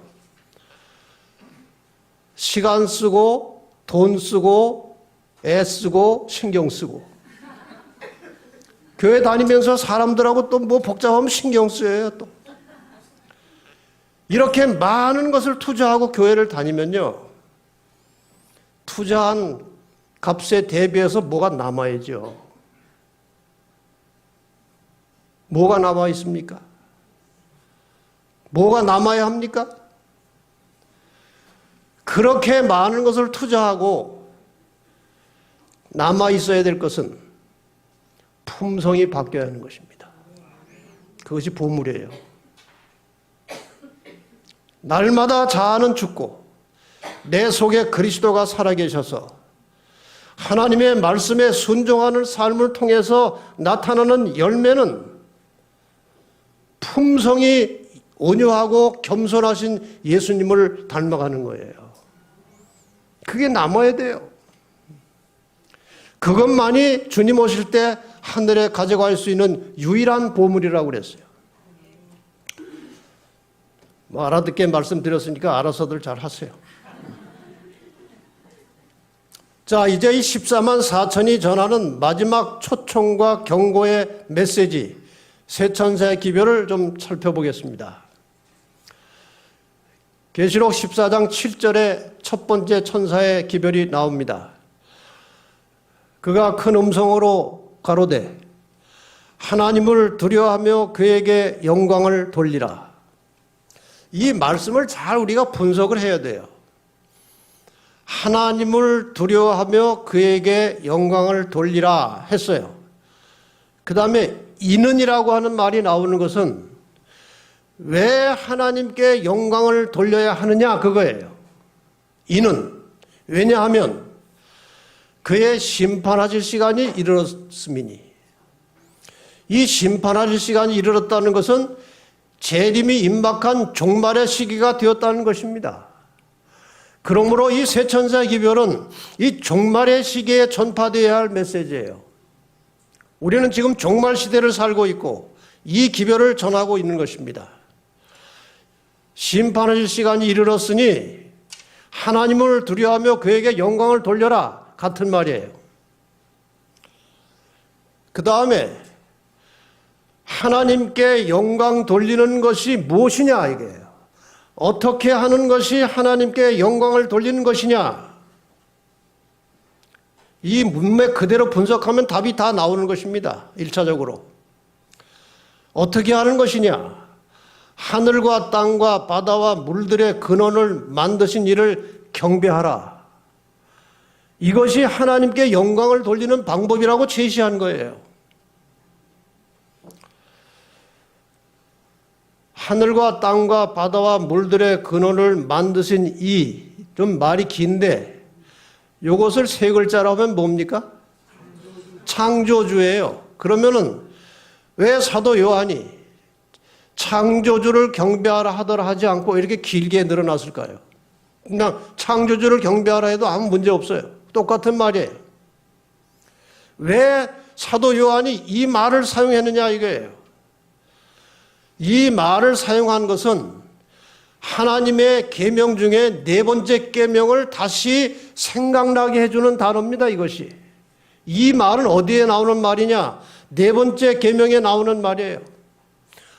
시간 쓰고 돈 쓰고 애 쓰고 신경 쓰고 교회 다니면서 사람들하고 또 뭐 복잡하면 신경 쓰여요. 또 이렇게 많은 것을 투자하고 교회를 다니면요. 투자한 값에 대비해서 뭐가 남아야죠. 뭐가 남아 있습니까? 뭐가 남아야 합니까? 그렇게 많은 것을 투자하고 남아 있어야 될 것은 품성이 바뀌어야 하는 것입니다. 그것이 보물이에요. 날마다 자아는 죽고 내 속에 그리스도가 살아계셔서 하나님의 말씀에 순종하는 삶을 통해서 나타나는 열매는 품성이 온유하고 겸손하신 예수님을 닮아가는 거예요. 그게 남아야 돼요. 그것만이 주님 오실 때 하늘에 가져갈 수 있는 유일한 보물이라고 그랬어요. 뭐 알아듣게 말씀드렸으니까 알아서들 잘 하세요. 자, 이제 이 14만 4천이 전하는 마지막 초청과 경고의 메시지, 세 천사의 기별을 좀 살펴보겠습니다. 계시록 14장 7절에 첫 번째 천사의 기별이 나옵니다. 그가 큰 음성으로 가로되 하나님을 두려워하며 그에게 영광을 돌리라. 이 말씀을 잘 우리가 분석을 해야 돼요. 하나님을 두려워하며 그에게 영광을 돌리라 했어요. 그 다음에 이는이라고 하는 말이 나오는 것은 왜 하나님께 영광을 돌려야 하느냐 그거예요. 이는 왜냐하면 그의 심판하실 시간이 이르렀음이니. 이 심판하실 시간이 이르렀다는 것은 재림이 임박한 종말의 시기가 되었다는 것입니다. 그러므로 이 세 천사의 기별은 이 종말의 시기에 전파되어야 할 메시지예요. 우리는 지금 종말 시대를 살고 있고 이 기별을 전하고 있는 것입니다. 심판하실 시간이 이르렀으니 하나님을 두려워하며 그에게 영광을 돌려라 같은 말이에요. 그 다음에 하나님께 영광 돌리는 것이 무엇이냐 이게요. 어떻게 하는 것이 하나님께 영광을 돌리는 것이냐. 이 문맥 그대로 분석하면 답이 다 나오는 것입니다. 1차적으로. 어떻게 하는 것이냐. 하늘과 땅과 바다와 물들의 근원을 만드신 이를 경배하라. 이것이 하나님께 영광을 돌리는 방법이라고 제시한 거예요. 하늘과 땅과 바다와 물들의 근원을 만드신 이, 좀 말이 긴데 이것을 세 글자로 하면 뭡니까? 창조주예요. 그러면은 왜 사도 요한이 창조주를 경배하라 하더라 하지 않고 이렇게 길게 늘어났을까요? 그냥 창조주를 경배하라 해도 아무 문제 없어요. 똑같은 말이에요. 왜 사도 요한이 이 말을 사용했느냐 이거예요. 이 말을 사용한 것은 하나님의 계명 중에 네 번째 계명을 다시 생각나게 해주는 단어입니다. 이것이. 이 말은 어디에 나오는 말이냐? 네 번째 계명에 나오는 말이에요.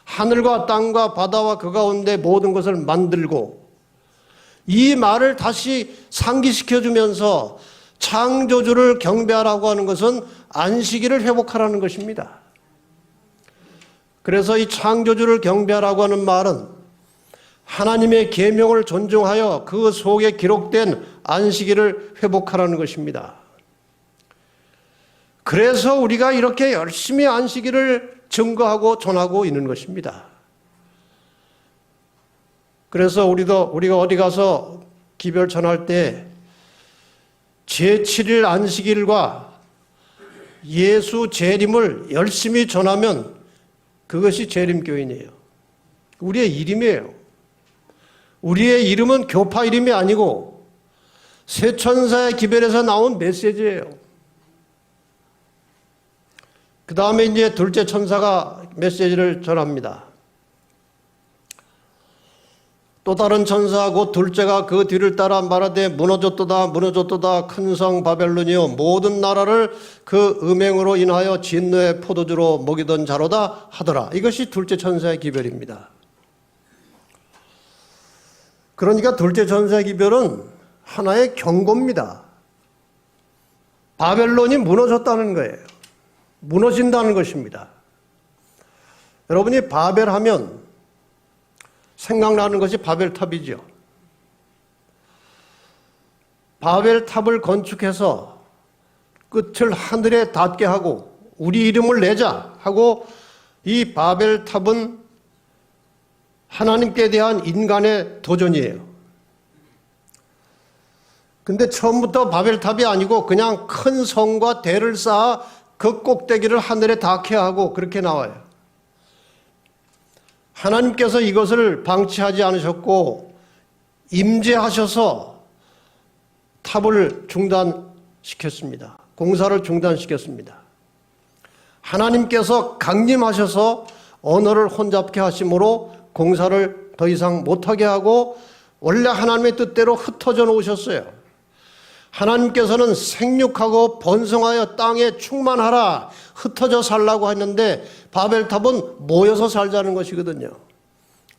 하늘과 땅과 바다와 그 가운데 모든 것을 만들고, 이 말을 다시 상기시켜주면서 창조주를 경배하라고 하는 것은 안식일을 회복하라는 것입니다. 그래서 이 창조주를 경배하라고 하는 말은 하나님의 계명을 존중하여 그 속에 기록된 안식일을 회복하라는 것입니다. 그래서 우리가 이렇게 열심히 안식일을 증거하고 전하고 있는 것입니다. 그래서 우리가 어디 가서 기별 전할 때 제7일 안식일과 예수 재림을 열심히 전하면 그것이 재림교인이에요. 우리의 이름이에요. 우리의 이름은 교파 이름이 아니고 새 천사의 기별에서 나온 메시지예요. 그 다음에 이제 둘째 천사가 메시지를 전합니다. 또 다른 천사 곧 둘째가 그 뒤를 따라 말하되 무너졌도다 무너졌도다 큰 성 바벨론이요 모든 나라를 그 음행으로 인하여 진노의 포도주로 먹이던 자로다 하더라. 이것이 둘째 천사의 기별입니다. 그러니까 둘째 천사의 기별은 하나의 경고입니다. 바벨론이 무너졌다는 거예요. 무너진다는 것입니다. 여러분이 바벨하면 생각나는 것이 바벨탑이죠. 바벨탑을 건축해서 끝을 하늘에 닿게 하고 우리 이름을 내자 하고, 이 바벨탑은 하나님께 대한 인간의 도전이에요. 근데 처음부터 바벨탑이 아니고 그냥 큰 성과 대를 쌓아 그 꼭대기를 하늘에 닿게 하고 그렇게 나와요. 하나님께서 이것을 방치하지 않으셨고 임재하셔서 탑을 중단시켰습니다. 공사를 중단시켰습니다. 하나님께서 강림하셔서 언어를 혼잡케 하심으로 공사를 더 이상 못하게 하고 원래 하나님의 뜻대로 흩어져 놓으셨어요. 하나님께서는 생육하고 번성하여 땅에 충만하라 흩어져 살라고 했는데 바벨탑은 모여서 살자는 것이거든요.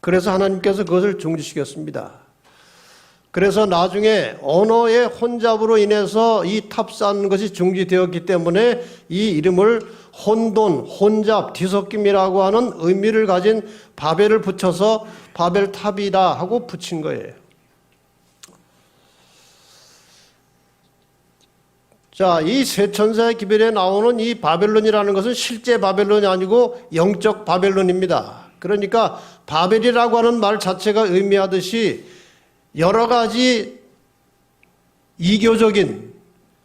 그래서 하나님께서 그것을 중지시켰습니다. 그래서 나중에 언어의 혼잡으로 인해서 이 탑 쌓는 것이 중지되었기 때문에 이 이름을 혼돈, 혼잡, 뒤섞임이라고 하는 의미를 가진 바벨을 붙여서 바벨탑이다 하고 붙인 거예요. 자, 이 세 천사의 기별에 나오는 이 바벨론이라는 것은 실제 바벨론이 아니고 영적 바벨론입니다. 그러니까 바벨이라고 하는 말 자체가 의미하듯이 여러 가지 이교적인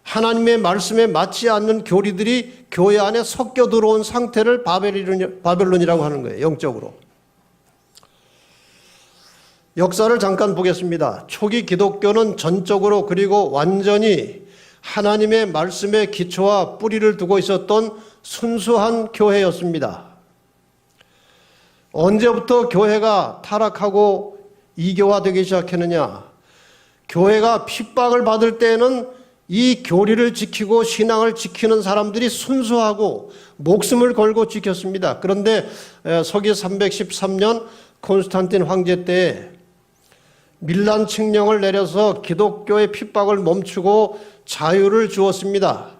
하나님의 말씀에 맞지 않는 교리들이 교회 안에 섞여 들어온 상태를 바벨론이라고 하는 거예요. 영적으로. 역사를 잠깐 보겠습니다. 초기 기독교는 전적으로 그리고 완전히 하나님의 말씀에 기초와 뿌리를 두고 있었던 순수한 교회였습니다. 언제부터 교회가 타락하고 이교화되기 시작했느냐? 교회가 핍박을 받을 때에는 이 교리를 지키고 신앙을 지키는 사람들이 순수하고 목숨을 걸고 지켰습니다. 그런데 서기 313년 콘스탄틴 황제 때에 밀란 칙령을 내려서 기독교의 핍박을 멈추고 자유를 주었습니다.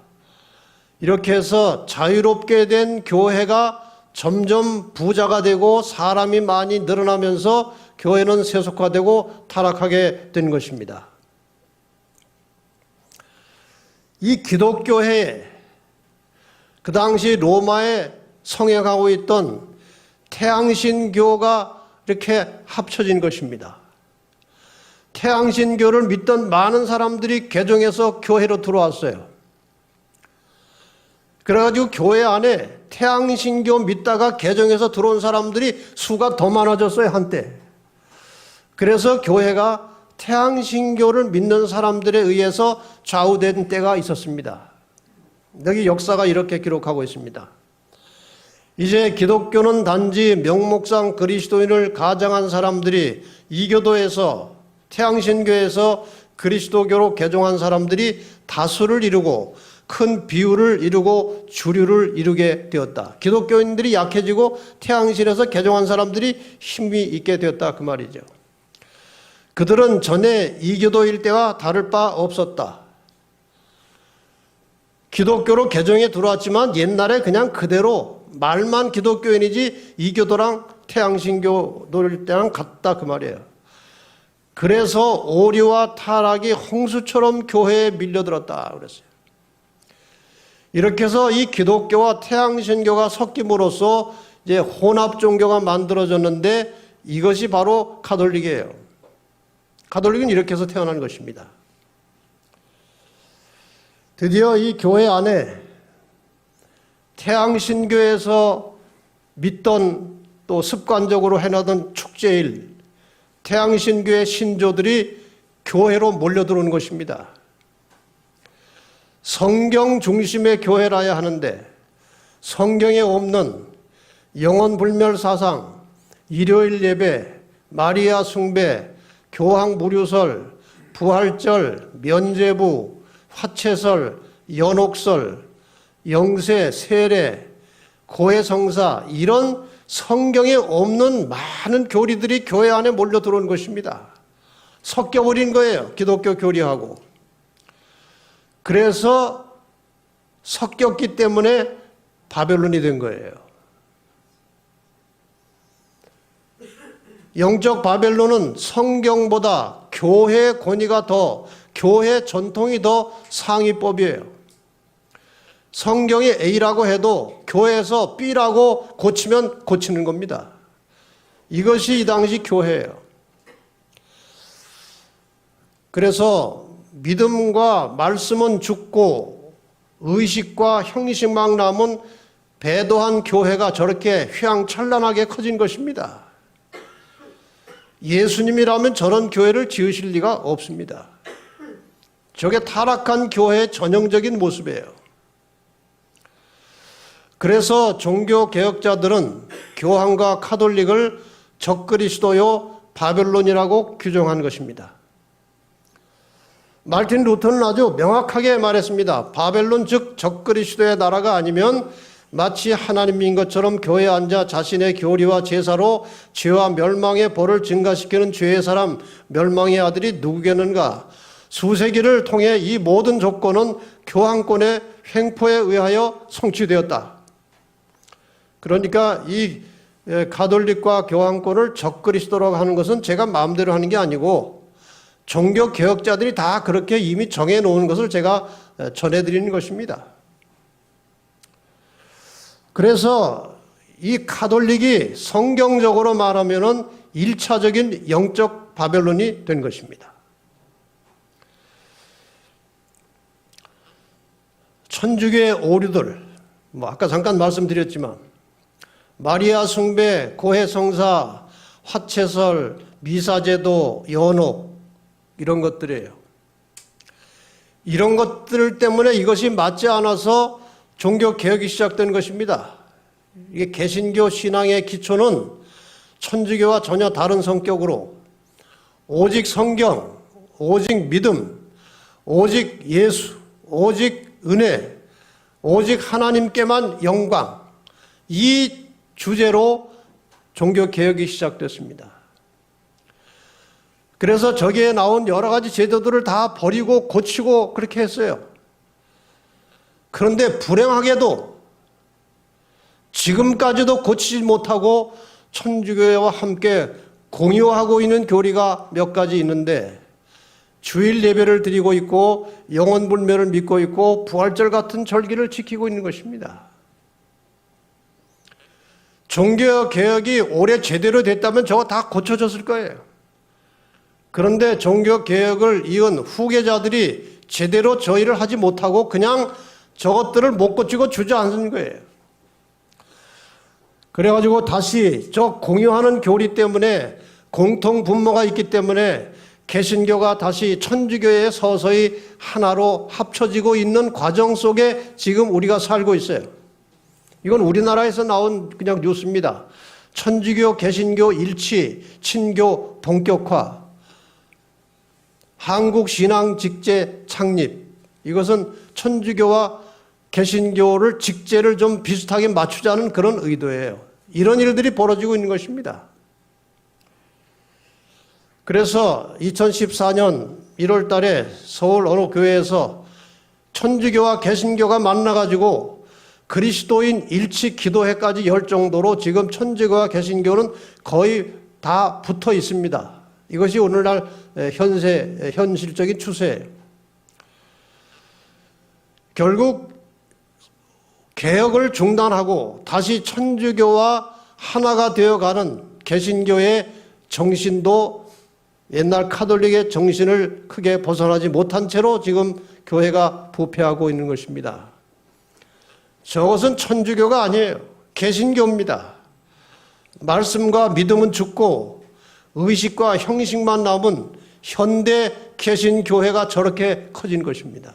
이렇게 해서 자유롭게 된 교회가 점점 부자가 되고 사람이 많이 늘어나면서 교회는 세속화되고 타락하게 된 것입니다. 이 기독교회에 그 당시 로마에 성행하고 있던 태양신교가 이렇게 합쳐진 것입니다. 태양신교를 믿던 많은 사람들이 개종해서 교회로 들어왔어요. 그래가지고 교회 안에 태양신교 믿다가 개종해서 들어온 사람들이 수가 더 많아졌어요, 한때. 그래서 교회가 태양신교를 믿는 사람들에 의해서 좌우된 때가 있었습니다. 여기 역사가 이렇게 기록하고 있습니다. 이제 기독교는 단지 명목상 그리스도인을 가장한 사람들이 이교도에서 태양신교에서 그리스도교로 개종한 사람들이 다수를 이루고 큰 비율을 이루고 주류를 이루게 되었다. 기독교인들이 약해지고 태양신에서 개종한 사람들이 힘이 있게 되었다, 그 말이죠. 그들은 전에 이교도일 때와 다를 바 없었다. 기독교로 개종에 들어왔지만 옛날에 그냥 그대로 말만 기독교인이지 이교도랑 태양신교도일 때랑 같다, 그 말이에요. 그래서 오류와 타락이 홍수처럼 교회에 밀려들었다 그랬어요. 이렇게 해서 이 기독교와 태양신교가 섞임으로써 이제 혼합 종교가 만들어졌는데 이것이 바로 가톨릭이에요. 가톨릭은 이렇게 해서 태어난 것입니다. 드디어 이 교회 안에 태양신교에서 믿던 또 습관적으로 해나던 축제일 태양신교의 신조들이 교회로 몰려들어오는 것입니다. 성경 중심의 교회라야 하는데 성경에 없는 영혼불멸 사상, 일요일 예배, 마리아 숭배, 교황 무료설, 부활절, 면죄부, 화채설, 연옥설, 영세, 세례, 고해성사 이런 성경에 없는 많은 교리들이 교회 안에 몰려 들어온 것입니다. 섞여버린 거예요, 기독교 교리하고. 그래서 섞였기 때문에 바벨론이 된 거예요. 영적 바벨론은 성경보다 교회 권위가 더, 교회 전통이 더 상위법이에요. 성경이 A라고 해도 교회에서 B라고 고치면 고치는 겁니다. 이것이 이 당시 교회예요. 그래서 믿음과 말씀은 죽고 의식과 형식만 남은 배도한 교회가 저렇게 휘황찬란하게 커진 것입니다. 예수님이라면 저런 교회를 지으실 리가 없습니다. 저게 타락한 교회의 전형적인 모습이에요. 그래서 종교개혁자들은 교황과 가톨릭을 적그리스도요 바벨론이라고 규정한 것입니다. 마르틴 루터는 아주 명확하게 말했습니다. 바벨론 즉 적그리스도의 나라가 아니면 마치 하나님인 것처럼 교회에 앉아 자신의 교리와 제사로 죄와 멸망의 벌을 증가시키는 죄의 사람 멸망의 아들이 누구겠는가. 수세기를 통해 이 모든 조건은 교황권의 횡포에 의하여 성취되었다. 그러니까 이 가톨릭과 교황권을 적그리스도라고 하는 것은 제가 마음대로 하는 게 아니고 종교개혁자들이 다 그렇게 이미 정해놓은 것을 제가 전해드리는 것입니다. 그래서 이 가톨릭이 성경적으로 말하면은 1차적인 영적 바벨론이 된 것입니다. 천주교의 오류들, 아까 잠깐 말씀드렸지만 마리아 숭배, 고해성사, 화채설, 미사제도, 연옥 이런 것들이에요. 이런 것들 때문에 이것이 맞지 않아서 종교개혁이 시작된 것입니다. 이게 개신교 신앙의 기초는 천주교와 전혀 다른 성격으로 오직 성경, 오직 믿음, 오직 예수, 오직 은혜, 오직 하나님께만 영광 이 주제로 종교개혁이 시작됐습니다. 그래서 저기에 나온 여러 가지 제도들을 다 버리고 고치고 그렇게 했어요. 그런데 불행하게도 지금까지도 고치지 못하고 천주교회와 함께 공유하고 있는 교리가 몇 가지 있는데 주일 예배를 드리고 있고 영혼불멸을 믿고 있고 부활절 같은 절기를 지키고 있는 것입니다. 종교개혁이 올해 제대로 됐다면 저거 다 고쳐졌을 거예요. 그런데 종교개혁을 이은 후계자들이 제대로 저희를 하지 못하고 그냥 저것들을 못 고치고 주저앉은 거예요. 그래가지고 다시 저 공유하는 교리 때문에 공통 분모가 있기 때문에 개신교가 다시 천주교에 서서히 하나로 합쳐지고 있는 과정 속에 지금 우리가 살고 있어요. 이건 우리나라에서 나온 그냥 뉴스입니다. 천주교, 개신교 일치, 친교 본격화, 한국신앙직제 창립. 이것은 천주교와 개신교를 직제를 좀 비슷하게 맞추자는 그런 의도예요. 이런 일들이 벌어지고 있는 것입니다. 그래서 2014년 1월 달에 서울 어느 교회에서 천주교와 개신교가 만나가지고 그리스도인 일치 기도회까지 열 정도로 지금 천주교와 개신교는 거의 다 붙어 있습니다. 이것이 오늘날 현실적인 추세예요. 결국 개혁을 중단하고 다시 천주교와 하나가 되어가는 개신교의 정신도 옛날 카톨릭의 정신을 크게 벗어나지 못한 채로 지금 교회가 부패하고 있는 것입니다. 저것은 천주교가 아니에요. 개신교입니다. 말씀과 믿음은 죽고 의식과 형식만 남은 현대 개신교회가 저렇게 커진 것입니다.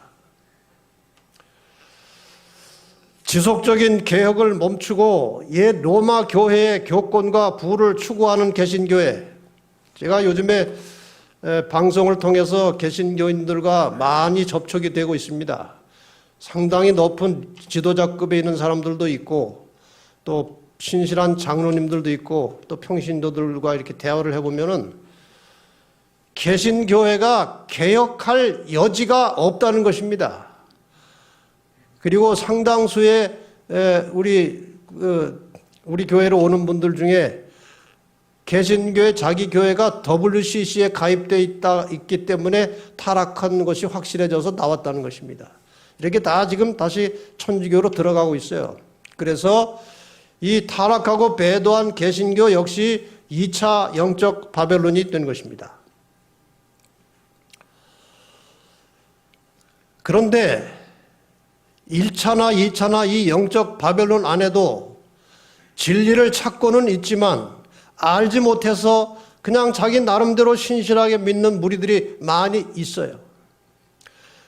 지속적인 개혁을 멈추고 옛 로마 교회의 교권과 부를 추구하는 개신교회. 제가 요즘에 방송을 통해서 개신교인들과 많이 접촉이 되고 있습니다. 상당히 높은 지도자급에 있는 사람들도 있고 또 신실한 장로님들도 있고 또 평신도들과 이렇게 대화를 해보면은 개신교회가 개혁할 여지가 없다는 것입니다. 그리고 상당수의 우리 교회로 오는 분들 중에 개신교회 자기 교회가 WCC에 가입되어 있기 때문에 타락한 것이 확실해져서 나왔다는 것입니다. 이렇게 다 지금 다시 천주교로 들어가고 있어요. 그래서 이 타락하고 배도한 개신교 역시 2차 영적 바벨론이 된 것입니다. 그런데 1차나 2차나 이 영적 바벨론 안에도 진리를 찾고는 있지만 알지 못해서 그냥 자기 나름대로 신실하게 믿는 무리들이 많이 있어요.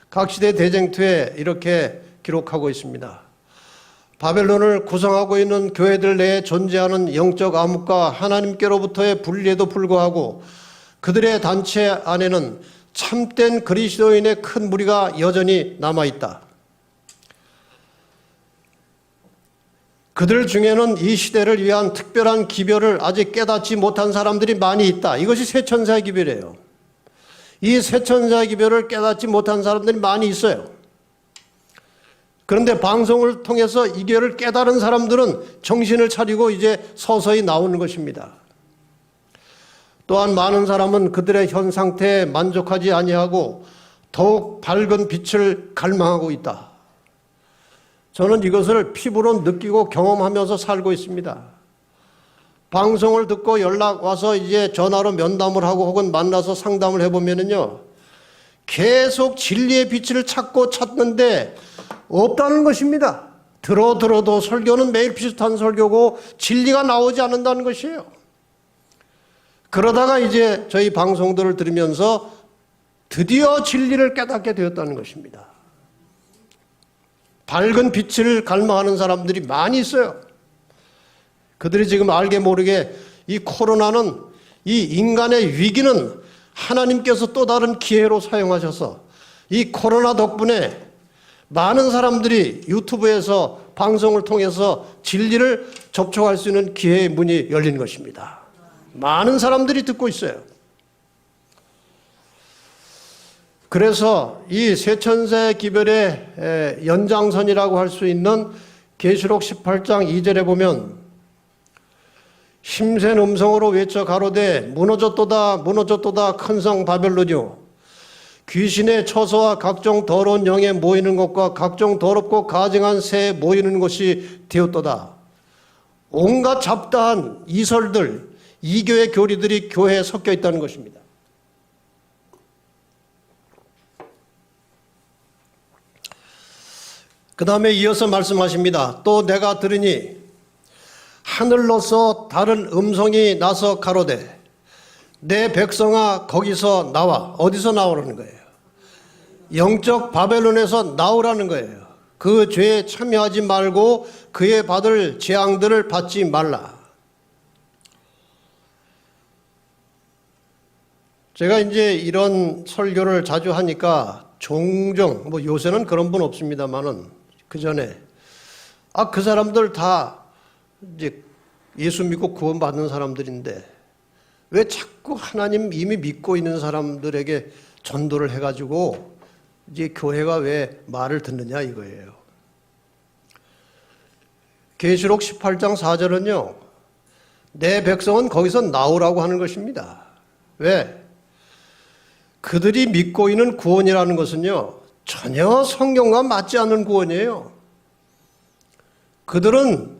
각 시대 대쟁투에 이렇게 기록하고 있습니다. 바벨론을 구성하고 있는 교회들 내에 존재하는 영적 암흑과 하나님께로부터의 분리에도 불구하고 그들의 단체 안에는 참된 그리스도인의 큰 무리가 여전히 남아있다. 그들 중에는 이 시대를 위한 특별한 기별을 아직 깨닫지 못한 사람들이 많이 있다. 이것이 세천사의 기별이에요. 이 세천사의 기별을 깨닫지 못한 사람들이 많이 있어요. 그런데 방송을 통해서 이 기별을 깨달은 사람들은 정신을 차리고 이제 서서히 나오는 것입니다. 또한 많은 사람은 그들의 현 상태에 만족하지 아니하고 더욱 밝은 빛을 갈망하고 있다. 저는 이것을 피부로 느끼고 경험하면서 살고 있습니다. 방송을 듣고 연락 와서 이제 전화로 면담을 하고 혹은 만나서 상담을 해보면은요, 계속 진리의 빛을 찾는데 없다는 것입니다. 들어도 설교는 매일 비슷한 설교고 진리가 나오지 않는다는 것이에요. 그러다가 이제 저희 방송들을 들으면서 드디어 진리를 깨닫게 되었다는 것입니다. 밝은 빛을 갈망하는 사람들이 많이 있어요. 그들이 지금 알게 모르게 이 코로나는, 이 인간의 위기는 하나님께서 또 다른 기회로 사용하셔서 이 코로나 덕분에 많은 사람들이 유튜브에서 방송을 통해서 진리를 접촉할 수 있는 기회의 문이 열린 것입니다. 많은 사람들이 듣고 있어요. 그래서 이 세천세 기별의 연장선이라고 할 수 있는 계시록 18장 2절에 보면 힘센 음성으로 외쳐 가로되 무너졌도다 무너졌도다 큰 성 바벨론이요 귀신의 처소와 각종 더러운 영에 모이는 것과 각종 더럽고 가증한 새에 모이는 것이 되었도다. 온갖 잡다한 이설들, 이교의 교리들이 교회에 섞여 있다는 것입니다. 그 다음에 이어서 말씀하십니다. 또 내가 들으니 하늘로서 다른 음성이 나서 가로되 내 백성아 거기서 나와. 어디서 나오라는 거예요? 영적 바벨론에서 나오라는 거예요. 그 죄에 참여하지 말고 그의 받을 재앙들을 받지 말라. 제가 이제 이런 설교를 자주 하니까 종종, 요새는 그런 분 없습니다만은 그 전에 그 사람들 다 이제 예수 믿고 구원받는 사람들인데 왜 자꾸 하나님 이미 믿고 있는 사람들에게 전도를 해가지고 이제 교회가 왜 말을 듣느냐 이거예요. 계시록 18장 4절은요. 내 백성은 거기서 나오라고 하는 것입니다. 왜? 그들이 믿고 있는 구원이라는 것은요. 전혀 성경과 맞지 않는 구원이에요. 그들은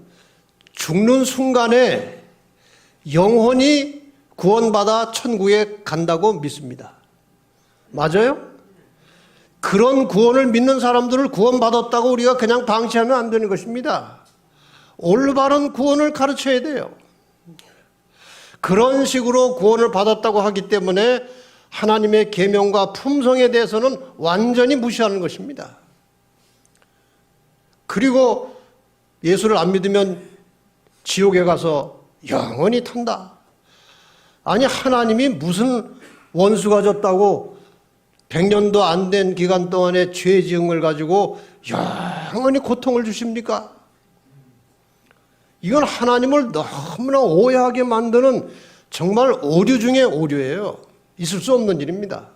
죽는 순간에 영혼이 구원받아 천국에 간다고 믿습니다. 맞아요? 그런 구원을 믿는 사람들을 구원받았다고 우리가 그냥 방치하면 안 되는 것입니다. 올바른 구원을 가르쳐야 돼요. 그런 식으로 구원을 받았다고 하기 때문에 하나님의 계명과 품성에 대해서는 완전히 무시하는 것입니다. 그리고 예수를 안 믿으면 지옥에 가서 영원히 탄다. 아니 하나님이 무슨 원수가 졌다고 100년도 안 된 기간 동안에 죄 지은 걸 가지고 영원히 고통을 주십니까? 이건 하나님을 너무나 오해하게 만드는 정말 오류 중에 오류예요. 있을 수 없는 일입니다.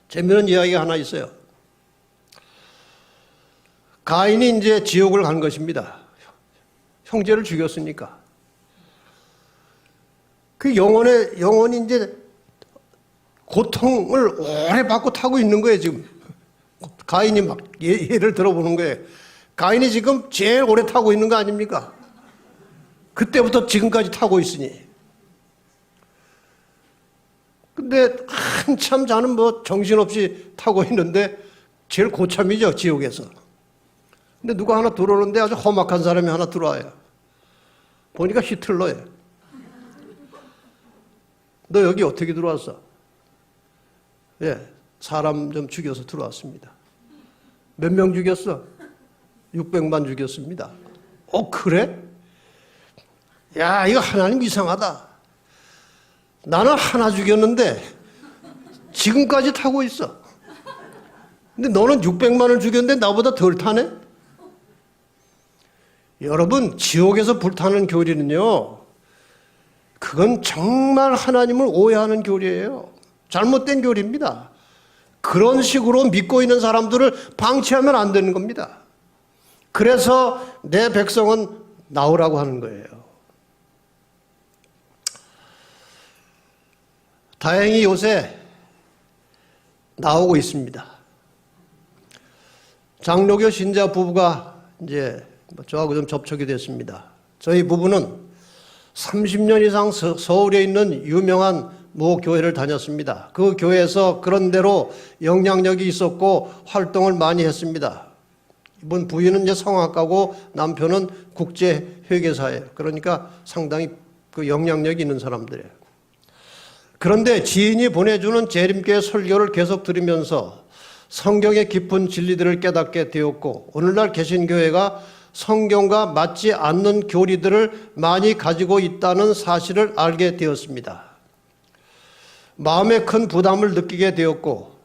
재미있는 이야기가 하나 있어요. 가인이 이제 지옥을 간 것입니다. 형제를 죽였으니까. 그 영혼이 이제 고통을 오래 받고 타고 있는 거예요, 지금. 가인이 막 예를 들어보는 거예요. 가인이 지금 제일 오래 타고 있는 거 아닙니까? 그때부터 지금까지 타고 있으니. 근데 한참 자는 정신없이 타고 있는데 제일 고참이죠, 지옥에서. 근데 누가 하나 들어오는데 아주 험악한 사람이 하나 들어와요. 보니까 히틀러예요. 너 여기 어떻게 들어왔어? 예, 사람 좀 죽여서 들어왔습니다. 몇 명 죽였어? 600만 죽였습니다. 그래? 야, 이거 하나님 이상하다. 나는 하나 죽였는데 지금까지 타고 있어. 근데 너는 600만을 죽였는데 나보다 덜 타네? 여러분, 지옥에서 불타는 교리는요, 그건 정말 하나님을 오해하는 교리예요. 잘못된 교리입니다. 그런 식으로 믿고 있는 사람들을 방치하면 안 되는 겁니다. 그래서 내 백성은 나오라고 하는 거예요. 다행히 요새 나오고 있습니다. 장로교 신자 부부가 이제 저하고 좀 접촉이 됐습니다. 저희 부부는 30년 이상 서울에 있는 유명한 모 교회를 다녔습니다. 그 교회에서 그런대로 영향력이 있었고 활동을 많이 했습니다. 이번 부인은 이제 성악가고 남편은 국제회계사예요. 그러니까 상당히 그 영향력이 있는 사람들이에요. 그런데 지인이 보내주는 재림교회 설교를 계속 들으면서 성경의 깊은 진리들을 깨닫게 되었고, 오늘날 개신교회가 성경과 맞지 않는 교리들을 많이 가지고 있다는 사실을 알게 되었습니다. 마음에 큰 부담을 느끼게 되었고,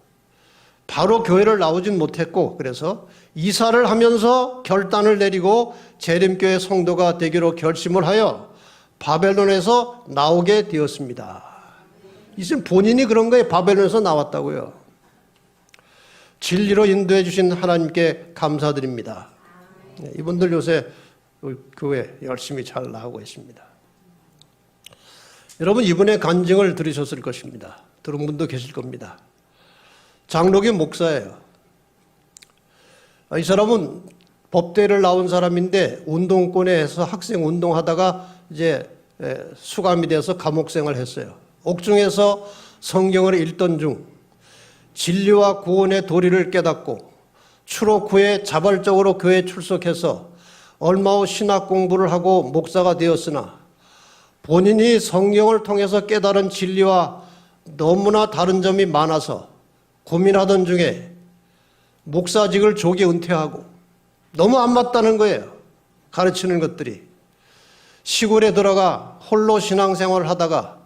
바로 교회를 나오진 못했고, 그래서 이사를 하면서 결단을 내리고 재림교회 성도가 되기로 결심을 하여 바벨론에서 나오게 되었습니다. 이제 본인이 그런 거에 바벨론에서 나왔다고요. 진리로 인도해 주신 하나님께 감사드립니다. 이분들 요새 교회 열심히 잘 나가고 있습니다. 여러분, 이분의 간증을 들으셨을 것입니다. 들은 분도 계실 겁니다. 장로교 목사예요. 이 사람은 법대를 나온 사람인데 운동권에서 학생 운동하다가 이제 수감이 돼서 감옥 생활을 했어요. 옥중에서 성경을 읽던 중 진리와 구원의 도리를 깨닫고 추록 후에 자발적으로 교회에 출석해서 얼마 후 신학 공부를 하고 목사가 되었으나 본인이 성경을 통해서 깨달은 진리와 너무나 다른 점이 많아서 고민하던 중에 목사직을 조기 은퇴하고 너무 안 맞다는 거예요. 가르치는 것들이. 시골에 들어가 홀로 신앙생활을 하다가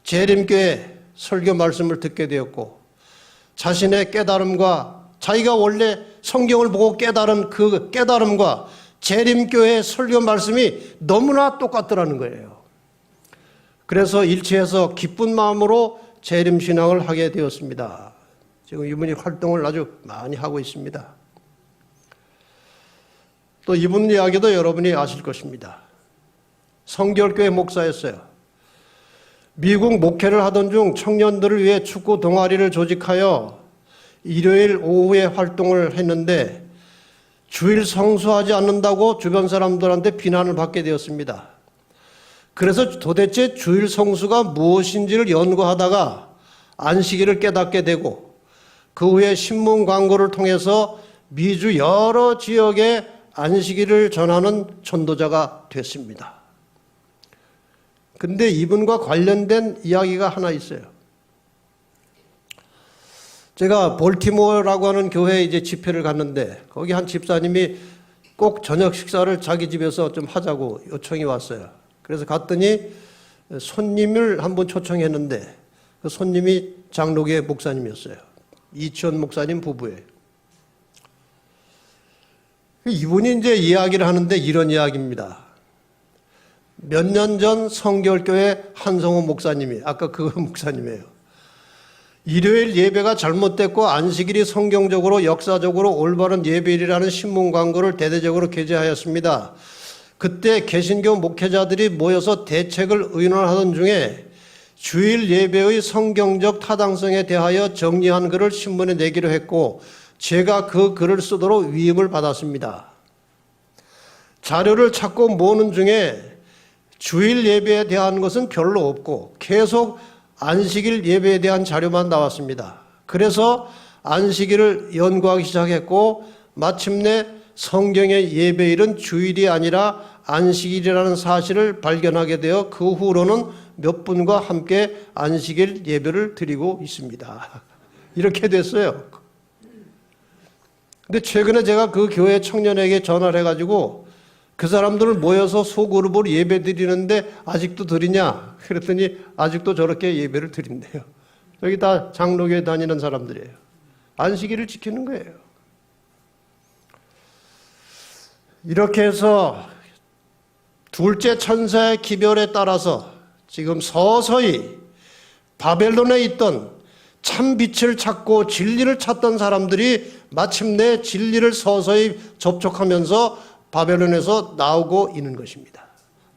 재림교회 설교 말씀을 듣게 되었고 자신의 깨달음과 자기가 원래 성경을 보고 깨달은 그 깨달음과 재림교회 설교 말씀이 너무나 똑같더라는 거예요. 그래서 일치해서 기쁜 마음으로 재림신앙을 하게 되었습니다. 지금 이분이 활동을 아주 많이 하고 있습니다. 또 이분 이야기도 여러분이 아실 것입니다. 성결교회 목사였어요. 미국 목회를 하던 중 청년들을 위해 축구 동아리를 조직하여 일요일 오후에 활동을 했는데 주일 성수하지 않는다고 주변 사람들한테 비난을 받게 되었습니다. 그래서 도대체 주일 성수가 무엇인지를 연구하다가 안식일을 깨닫게 되고 그 후에 신문 광고를 통해서 미주 여러 지역에 안식일을 전하는 전도자가 됐습니다. 근데 이분과 관련된 이야기가 하나 있어요. 제가 볼티모어라고 하는 교회에 이제 집회를 갔는데 거기 한 집사님이 꼭 저녁 식사를 자기 집에서 좀 하자고 요청이 왔어요. 그래서 갔더니 손님을 한번 초청했는데 그 손님이 장로교회 목사님이었어요. 이치원 목사님 부부예요. 이분이 이제 이야기를 하는데 이런 이야기입니다. 몇 년 전 성결교회 한성호 목사님이, 아까 그 목사님이에요. 일요일 예배가 잘못됐고 안식일이 성경적으로 역사적으로 올바른 예배일이라는 신문 광고를 대대적으로 게재하였습니다. 그때 개신교 목회자들이 모여서 대책을 의논하던 중에 주일 예배의 성경적 타당성에 대하여 정리한 글을 신문에 내기로 했고 제가 그 글을 쓰도록 위임을 받았습니다. 자료를 찾고 모으는 중에 주일 예배에 대한 것은 별로 없고 계속 안식일 예배에 대한 자료만 나왔습니다. 그래서 안식일을 연구하기 시작했고 마침내 성경의 예배일은 주일이 아니라 안식일이라는 사실을 발견하게 되어 그 후로는 몇 분과 함께 안식일 예배를 드리고 있습니다. 이렇게 됐어요. 근데 최근에 제가 그 교회 청년에게 전화를 해가지고 그 사람들을 모여서 소그룹으로 예배 드리는데 아직도 드리냐? 그랬더니 아직도 저렇게 예배를 드린대요. 여기 다 장로교회 다니는 사람들이에요. 안식일을 지키는 거예요. 이렇게 해서 둘째 천사의 기별에 따라서 지금 서서히 바벨론에 있던 참 빛을 찾고 진리를 찾던 사람들이 마침내 진리를 서서히 접촉하면서 바벨론에서 나오고 있는 것입니다.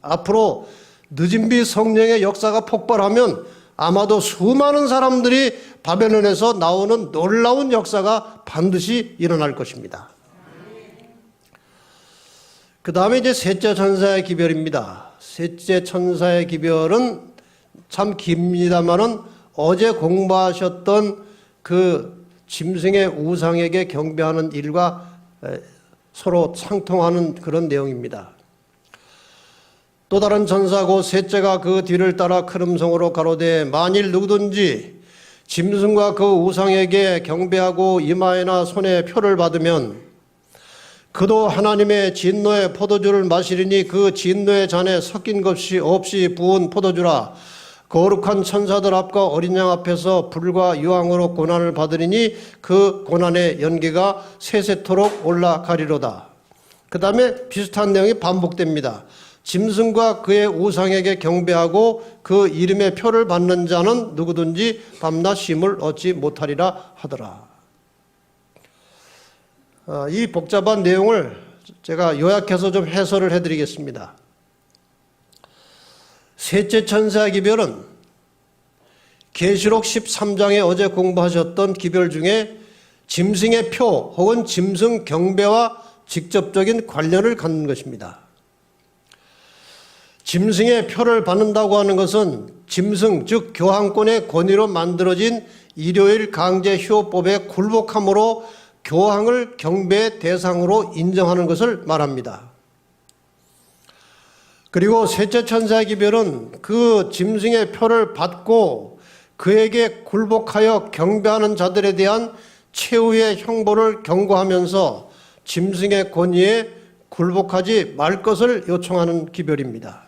앞으로 늦은 비 성령의 역사가 폭발하면 아마도 수많은 사람들이 바벨론에서 나오는 놀라운 역사가 반드시 일어날 것입니다. 그 다음에 이제 셋째 천사의 기별입니다. 셋째 천사의 기별은 참 깁니다만은 어제 공부하셨던 그 짐승의 우상에게 경배하는 일과 서로 상통하는 그런 내용입니다. 또 다른 천사고 셋째가 그 뒤를 따라 큰 음성으로 가로되 만일 누구든지 짐승과 그 우상에게 경배하고 이마에나 손에 표를 받으면 그도 하나님의 진노의 포도주를 마시리니 그 진노의 잔에 섞인 것이 없이 부은 포도주라. 거룩한 천사들 앞과 어린 양 앞에서 불과 유황으로 고난을 받으리니 그 고난의 연기가 세세토록 올라가리로다. 그 다음에 비슷한 내용이 반복됩니다. 짐승과 그의 우상에게 경배하고 그 이름의 표를 받는 자는 누구든지 밤낮 쉼을 얻지 못하리라 하더라. 이 복잡한 내용을 제가 요약해서 좀 해설을 해드리겠습니다. 셋째 천사의 기별은 계시록 13장에 어제 공부하셨던 기별 중에 짐승의 표 혹은 짐승 경배와 직접적인 관련을 갖는 것입니다. 짐승의 표를 받는다고 하는 것은 짐승, 즉 교황권의 권위로 만들어진 일요일 강제 휴업법에 굴복함으로 교황을 경배의 대상으로 인정하는 것을 말합니다. 그리고 셋째 천사의 기별은 그 짐승의 표를 받고 그에게 굴복하여 경배하는 자들에 대한 최후의 형벌을 경고하면서 짐승의 권위에 굴복하지 말 것을 요청하는 기별입니다.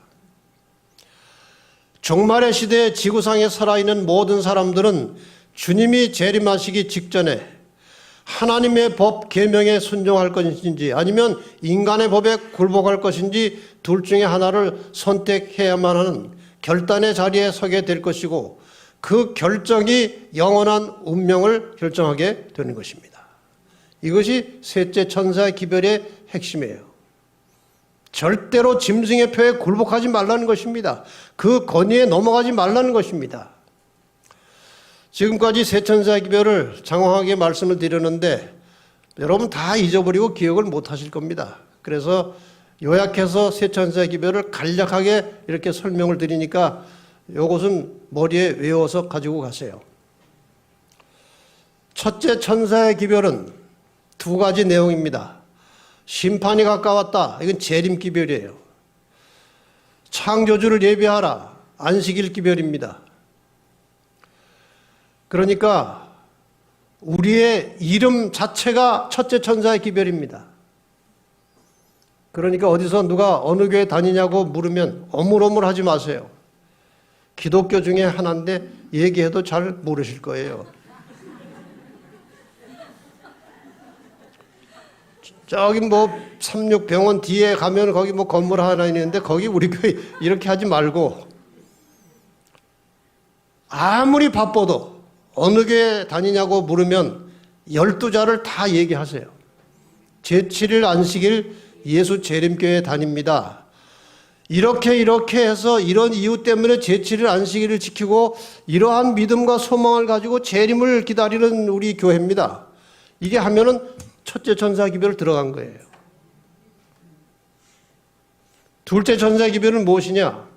종말의 시대에 지구상에 살아있는 모든 사람들은 주님이 재림하시기 직전에 하나님의 법 계명에 순종할 것인지 아니면 인간의 법에 굴복할 것인지 둘 중에 하나를 선택해야만 하는 결단의 자리에 서게 될 것이고 그 결정이 영원한 운명을 결정하게 되는 것입니다. 이것이 셋째 천사의 기별의 핵심이에요. 절대로 짐승의 표에 굴복하지 말라는 것입니다. 그 권위에 넘어가지 말라는 것입니다. 지금까지 세 천사의 기별을 장황하게 말씀을 드렸는데 여러분 다 잊어버리고 기억을 못 하실 겁니다. 그래서 요약해서 세 천사의 기별을 간략하게 이렇게 설명을 드리니까 이것은 머리에 외워서 가지고 가세요. 첫째 천사의 기별은 두 가지 내용입니다. 심판이 가까웠다. 이건 재림 기별이에요. 창조주를 예비하라. 안식일 기별입니다. 그러니까 우리의 이름 자체가 첫째 천사의 기별입니다. 그러니까 어디서 누가 어느 교회 다니냐고 물으면 어물어물하지 마세요. 기독교 중에 하나인데 얘기해도 잘 모르실 거예요. 저기 뭐 삼육병원 뒤에 가면 거기 뭐 건물 하나 있는데 거기 우리 교회 이렇게 하지 말고 아무리 바빠도 어느 교회 다니냐고 물으면 12자를 다 얘기하세요. 제7일 안식일 예수 재림교회 다닙니다. 이렇게 해서 이런 이유 때문에 제7일 안식일을 지키고 이러한 믿음과 소망을 가지고 재림을 기다리는 우리 교회입니다. 이게 하면은 첫째 천사의 기별을 들어간 거예요. 둘째 천사의 기별은 무엇이냐?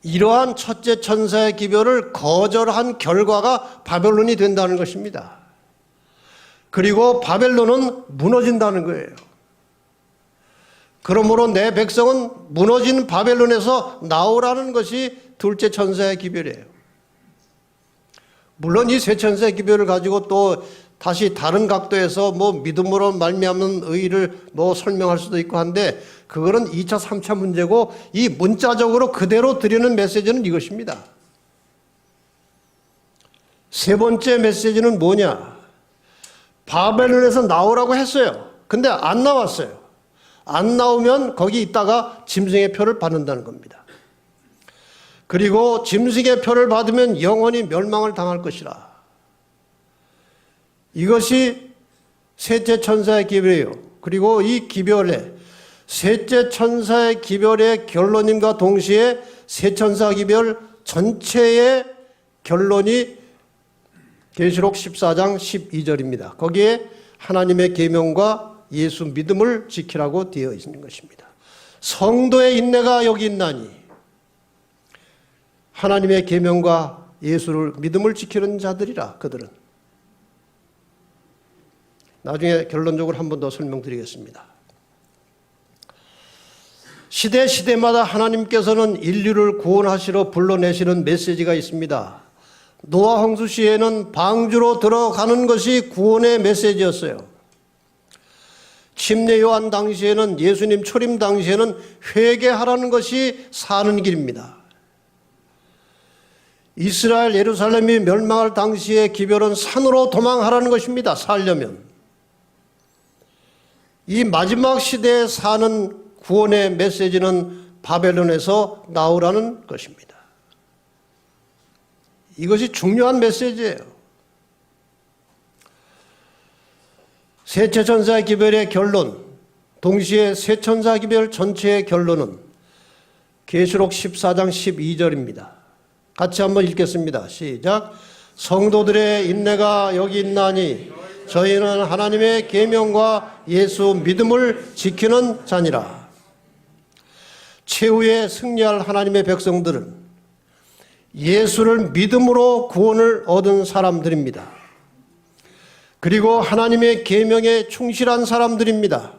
이러한 첫째 천사의 기별을 거절한 결과가 바벨론이 된다는 것입니다. 그리고 바벨론은 무너진다는 거예요. 그러므로 내 백성은 무너진 바벨론에서 나오라는 것이 둘째 천사의 기별이에요. 물론 이 세 천사의 기별을 가지고 또 다시 다른 각도에서 뭐 믿음으로 말미암는 의의를 뭐 설명할 수도 있고 한데 그거는 2차, 3차 문제고 이 문자적으로 그대로 드리는 메시지는 이것입니다. 세 번째 메시지는 뭐냐? 바벨론에서 나오라고 했어요. 근데 안 나왔어요. 안 나오면 거기 있다가 짐승의 표를 받는다는 겁니다. 그리고 짐승의 표를 받으면 영원히 멸망을 당할 것이라. 이것이 셋째 천사의 기별이에요. 그리고 이 기별에 셋째 천사의 기별의 결론임과 동시에 세 천사 기별 전체의 결론이 계시록 14장 12절입니다. 거기에 하나님의 계명과 예수 믿음을 지키라고 되어 있는 것입니다. 성도의 인내가 여기 있나니 하나님의 계명과 예수를 믿음을 지키는 자들이라. 그들은 나중에 결론적으로 한 번 더 설명드리겠습니다. 시대마다 하나님께서는 인류를 구원하시러 불러내시는 메시지가 있습니다. 노아 홍수 시에는 방주로 들어가는 것이 구원의 메시지였어요. 침례 요한 당시에는 예수님 초림 당시에는 회개하라는 것이 사는 길입니다. 이스라엘 예루살렘이 멸망할 당시의 기별은 산으로 도망하라는 것입니다. 살려면. 이 마지막 시대에 사는 구원의 메시지는 바벨론에서 나오라는 것입니다. 이것이 중요한 메시지예요. 셋째 천사의 기별의 결론, 동시에 세 천사 기별 전체의 결론은 계시록 14장 12절입니다. 같이 한번 읽겠습니다. 시작. 성도들의 인내가 여기 있나니 저희는 하나님의 계명과 예수 믿음을 지키는 자니라. 최후에 승리할 하나님의 백성들은 예수를 믿음으로 구원을 얻은 사람들입니다. 그리고 하나님의 계명에 충실한 사람들입니다.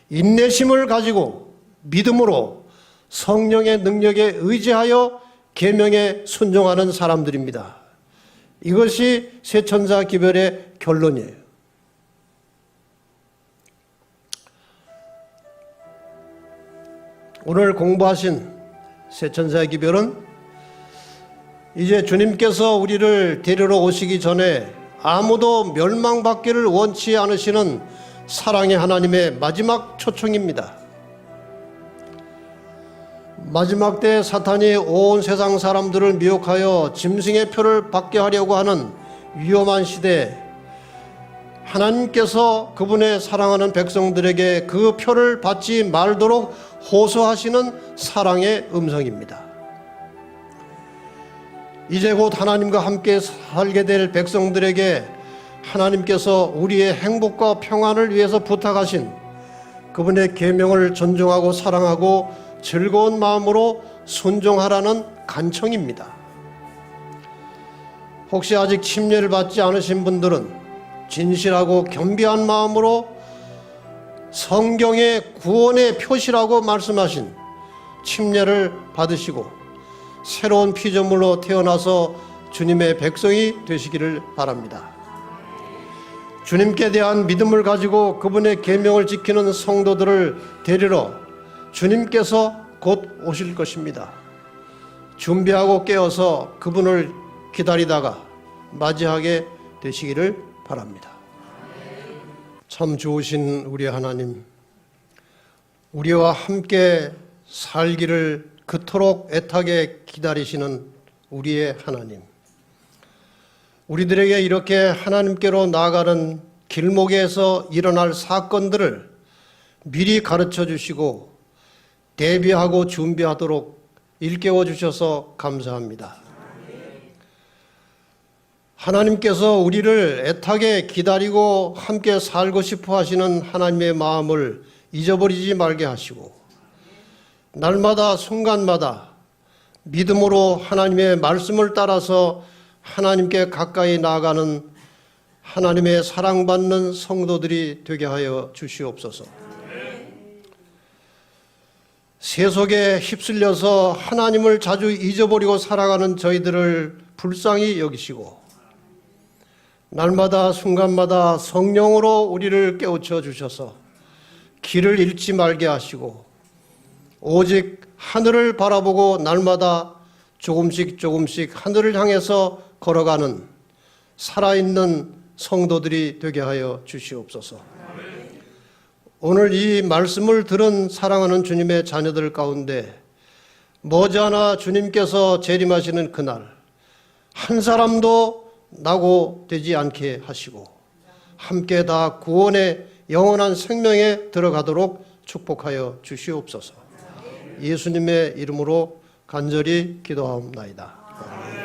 인내심을 가지고 믿음으로 성령의 능력에 의지하여 계명에 순종하는 사람들입니다. 이것이 새 천사 기별의 결론이에요. 오늘 공부하신 새 천사 기별은 이제 주님께서 우리를 데리러 오시기 전에 아무도 멸망받기를 원치 않으시는 사랑의 하나님의 마지막 초청입니다. 마지막 때 사탄이 온 세상 사람들을 미혹하여 짐승의 표를 받게 하려고 하는 위험한 시대에 하나님께서 그분의 사랑하는 백성들에게 그 표를 받지 말도록 호소하시는 사랑의 음성입니다. 이제 곧 하나님과 함께 살게 될 백성들에게 하나님께서 우리의 행복과 평안을 위해서 부탁하신 그분의 계명을 존중하고 사랑하고 즐거운 마음으로 순종하라는 간청입니다. 혹시 아직 침례를 받지 않으신 분들은 진실하고 겸비한 마음으로 성경의 구원의 표시라고 말씀하신 침례를 받으시고 새로운 피조물로 태어나서 주님의 백성이 되시기를 바랍니다. 주님께 대한 믿음을 가지고 그분의 계명을 지키는 성도들을 데리러 주님께서 곧 오실 것입니다. 준비하고 깨어서 그분을 기다리다가 맞이하게 되시기를 바랍니다. 참 좋으신 우리 하나님, 우리와 함께 살기를 그토록 애타게 기다리시는 우리의 하나님, 우리들에게 이렇게 하나님께로 나아가는 길목에서 일어날 사건들을 미리 가르쳐 주시고 대비하고 준비하도록 일깨워 주셔서 감사합니다. 하나님께서 우리를 애타게 기다리고 함께 살고 싶어 하시는 하나님의 마음을 잊어버리지 말게 하시고 날마다 순간마다 믿음으로 하나님의 말씀을 따라서 하나님께 가까이 나아가는 하나님의 사랑받는 성도들이 되게 하여 주시옵소서. 세속에 휩쓸려서 하나님을 자주 잊어버리고 살아가는 저희들을 불쌍히 여기시고 날마다 순간마다 성령으로 우리를 깨우쳐 주셔서 길을 잃지 말게 하시고 오직 하늘을 바라보고 날마다 조금씩 하늘을 향해서 걸어가는 살아있는 성도들이 되게 하여 주시옵소서. 오늘 이 말씀을 들은 사랑하는 주님의 자녀들 가운데 머지않아 주님께서 재림하시는 그날 한 사람도 낙오되지 않게 하시고 함께 다 구원의 영원한 생명에 들어가도록 축복하여 주시옵소서. 예수님의 이름으로 간절히 기도하옵나이다.